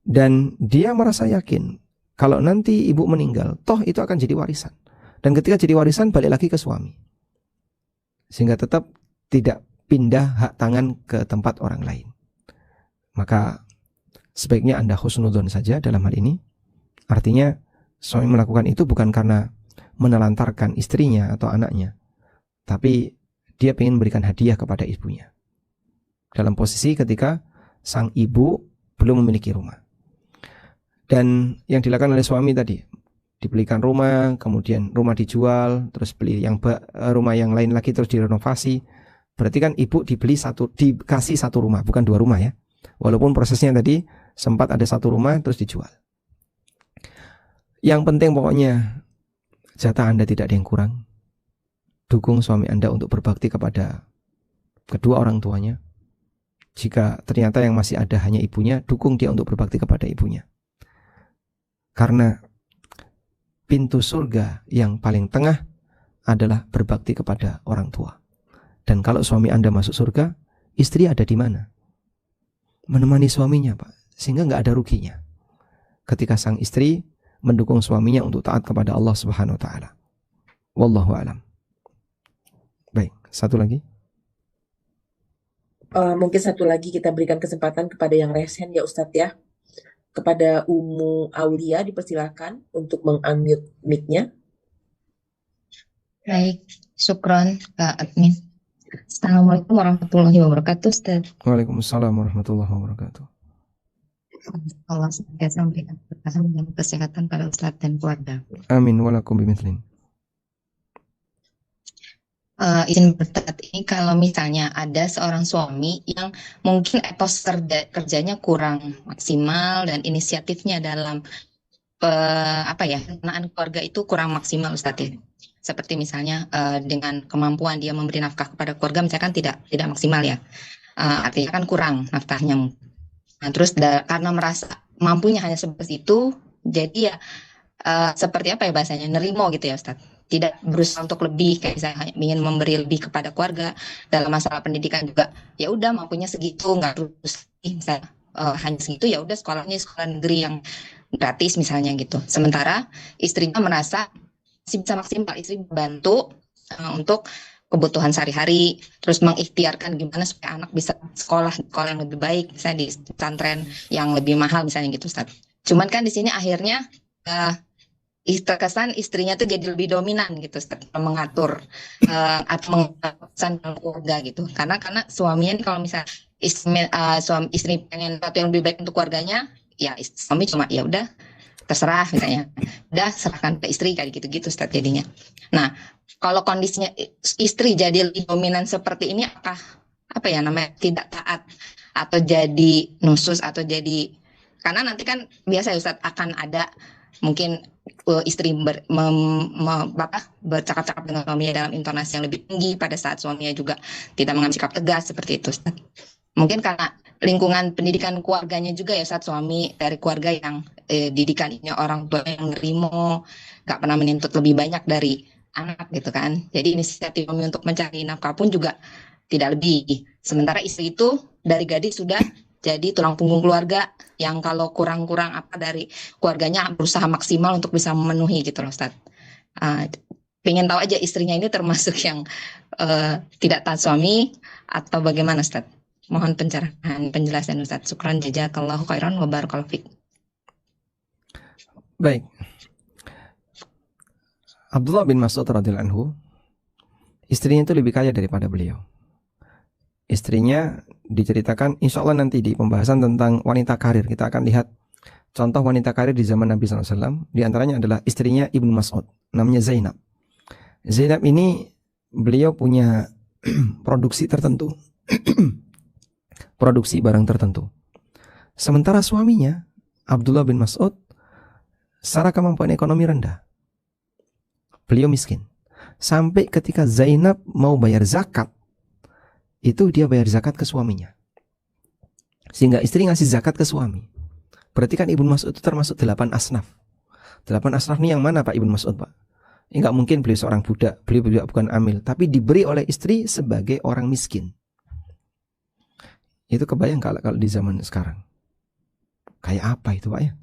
dan dia merasa yakin kalau nanti ibu meninggal, toh itu akan jadi warisan. Dan ketika jadi warisan balik lagi ke suami. Sehingga tetap tidak pindah hak tangan ke tempat orang lain. Maka sebaiknya Anda husnudzon saja dalam hal ini. Artinya suami melakukan itu bukan karena menelantarkan istrinya atau anaknya, tapi dia ingin memberikan hadiah kepada ibunya. Dalam posisi ketika sang ibu belum memiliki rumah. Dan yang dilakukan oleh suami tadi, dibelikan rumah, kemudian rumah dijual, terus beli rumah yang lain lagi, terus direnovasi. Berarti kan ibu dikasih satu rumah, bukan 2 rumah ya. Walaupun prosesnya tadi sempat ada 1 rumah terus dijual. Yang penting pokoknya jatah Anda tidak ada yang kurang. Dukung suami Anda untuk berbakti kepada kedua orang tuanya. Jika ternyata yang masih ada hanya ibunya, dukung dia untuk berbakti kepada ibunya. Karena pintu surga yang paling tengah adalah berbakti kepada orang tua. Dan kalau suami Anda masuk surga, istri ada di mana? Menemani suaminya, Pak. Sehingga nggak ada ruginya ketika sang istri mendukung suaminya untuk taat kepada Allah Subhanahu wa taala. Wallahu a'lam. Baik, satu lagi. Mungkin satu lagi kita berikan kesempatan kepada yang resen ya Ustadz ya. Kepada Ummu Aulia dipersilakan untuk meng-unmute mic-nya. Baik, syukron Kak Admin. Assalamualaikum warahmatullahi wabarakatuh, Ustaz. Waalaikumsalam warahmatullahi wabarakatuh. Allah senantiasa memberikan keberkahan dan kesehatan pada Ustaz dan keluarga. Amin walakum bimithlin. Izin bertanya ini, kalau misalnya ada seorang suami yang mungkin etos kerjanya kurang maksimal dan inisiatifnya dalam perencanaan keluarga itu kurang maksimal, Ustaz ya. Seperti misalnya dengan kemampuan dia memberi nafkah kepada keluarga misalkan tidak maksimal ya. Artinya kan kurang nafkahnya. Nah, terus karena merasa mampunya hanya seperti itu, jadi ya seperti apa ya bahasanya, nerimo gitu ya Ustaz. Tidak berusaha untuk lebih, kayak misalnya ingin memberi lebih kepada keluarga. Dalam masalah pendidikan juga, ya udah mampunya segitu, nggak terus misalnya hanya segitu, ya udah sekolahnya sekolah negeri yang gratis misalnya gitu. Sementara istrinya merasa masih bisa maksimal, istri membantu untuk kebutuhan sehari-hari, terus mengikhtiarkan gimana supaya anak bisa sekolah yang lebih baik, misalnya di pesantren yang lebih mahal misalnya gitu Ustaz. Cuman kan di sini akhirnya terkesan istrinya tuh jadi lebih dominan gitu Ustaz, mengatur atau mengatur keluarga gitu. Karena suaminya nih kalau misalnya istri pengen sesuatu yang lebih baik untuk keluarganya, ya suami cuma ya udah terserah misalnya, udah serahkan ke istri kayak gitu-gitu Ustaz jadinya. Nah, kalau kondisinya istri jadi lebih dominan seperti ini, apa ya namanya, tidak taat atau jadi nusus atau jadi, karena nanti kan biasa ya Ustaz akan ada mungkin istri bercakap-cakap dengan suaminya dalam intonasi yang lebih tinggi pada saat suaminya juga tidak mengambil sikap tegas seperti itu Ustaz. Mungkin karena lingkungan pendidikan keluarganya juga ya saat suami dari keluarga yang didikannya orang tua yang nerimo, nggak pernah menuntut lebih banyak dari anak gitu kan. Jadi inisiatif suami untuk mencari nafkah pun juga tidak lebih. Sementara istri itu dari gadis sudah jadi tulang punggung keluarga yang kalau kurang-kurang apa dari keluarganya berusaha maksimal untuk bisa memenuhi gitu loh Ustaz. Pengen tahu aja istrinya ini termasuk yang tidak taat suami atau bagaimana Ustaz? Mohon pencerahan penjelasan Ustaz. Syukran jazakallahu khairan wa barakallahu fiik. Baik. Abdullah bin Mas'ud radhiyallahu anhu, istrinya itu lebih kaya daripada beliau. Istrinya diceritakan, insya Allah nanti di pembahasan tentang wanita karir kita akan lihat contoh wanita karir di zaman Nabi SAW. Di antaranya adalah istrinya Ibnu Mas'ud, namanya Zainab. Zainab ini beliau punya produksi tertentu. Produksi barang tertentu. Sementara suaminya Abdullah bin Mas'ud secara kemampuan ekonomi rendah. Beliau miskin. Sampai ketika Zainab mau bayar zakat, itu dia bayar zakat ke suaminya. Sehingga istri ngasih zakat ke suami. Berarti kan Ibnu Mas'ud itu termasuk 8 asnaf. 8 asnaf ini yang mana Pak Ibnu Mas'ud Pak? Enggak mungkin beliau seorang budak, beliau juga bukan amil, tapi diberi oleh istri sebagai orang miskin. Itu kebayang kalau di zaman sekarang. Kayak apa itu Pak ya?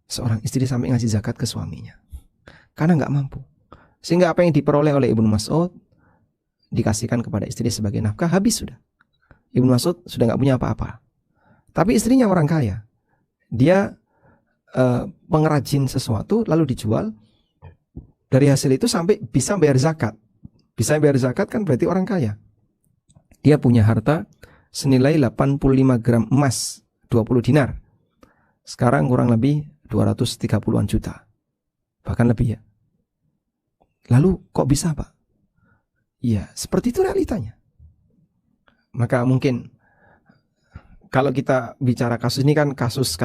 Seorang istri sampai ngasih zakat ke suaminya. Karena nggak mampu. Sehingga apa yang diperoleh oleh Ibnu Mas'ud dikasihkan kepada istri sebagai nafkah, habis sudah. Ibnu Mas'ud sudah nggak punya apa-apa. Tapi istrinya orang kaya. Dia pengrajin sesuatu lalu dijual. Dari hasil itu sampai bisa bayar zakat. Bisa bayar zakat kan berarti orang kaya. Dia punya harta senilai 85 gram emas, 20 dinar. Sekarang kurang lebih 230-an juta. Bahkan lebih ya. Lalu kok bisa Pak? Iya, seperti itu realitanya. Maka mungkin kalau kita bicara kasus ini kan kasus,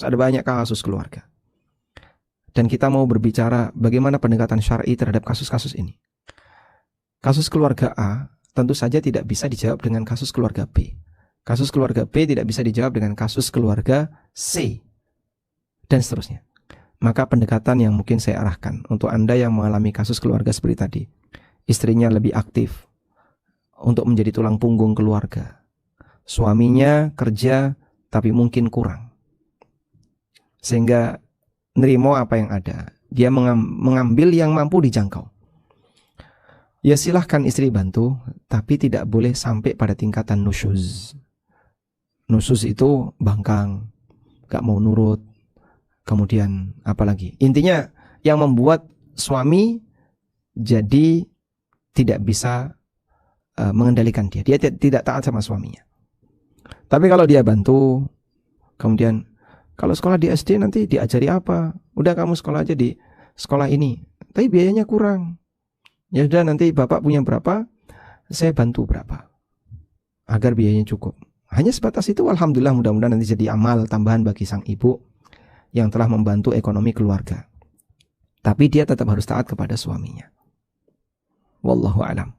ada banyak kasus keluarga. Dan kita mau berbicara bagaimana pendekatan syar'i terhadap kasus-kasus ini. Kasus keluarga A tentu saja tidak bisa dijawab dengan kasus keluarga B. Kasus keluarga B tidak bisa dijawab dengan kasus keluarga C. Dan seterusnya. Maka pendekatan yang mungkin saya arahkan untuk Anda yang mengalami kasus keluarga seperti tadi. Istrinya lebih aktif untuk menjadi tulang punggung keluarga. Suaminya kerja tapi mungkin kurang. Sehingga nerimo apa yang ada. Dia mengambil yang mampu dijangkau. Ya silahkan istri bantu, tapi tidak boleh sampai pada tingkatan nusyuz. Nusyuz itu bangkang, gak mau nurut, kemudian apalagi. Intinya yang membuat suami jadi tidak bisa mengendalikan dia. Dia tidak taat sama suaminya. Tapi kalau dia bantu, kemudian kalau sekolah di SD nanti diajari apa? Udah kamu sekolah aja di sekolah ini. Tapi biayanya kurang. Ya sudah, nanti bapak punya berapa, saya bantu berapa. Agar biayanya cukup. Hanya sebatas itu, alhamdulillah, mudah-mudahan nanti jadi amal tambahan bagi sang ibu yang telah membantu ekonomi keluarga. Tapi dia tetap harus taat kepada suaminya. Wallahu a'lam.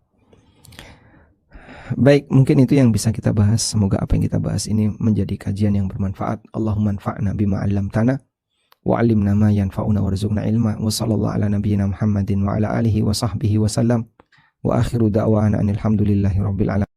Baik, mungkin itu yang bisa kita bahas. Semoga apa yang kita bahas ini menjadi kajian yang bermanfaat. Allahumma anfa'na bima 'allamtana wa 'allimna ma yanfa'una warzuqna ilma. Wa sallallahu ala nabiyyina Muhammadin wa ala alihi wa sahbihi wa sallam. Wa akhiru da'wana anil hamdulillahi rabbil alamin.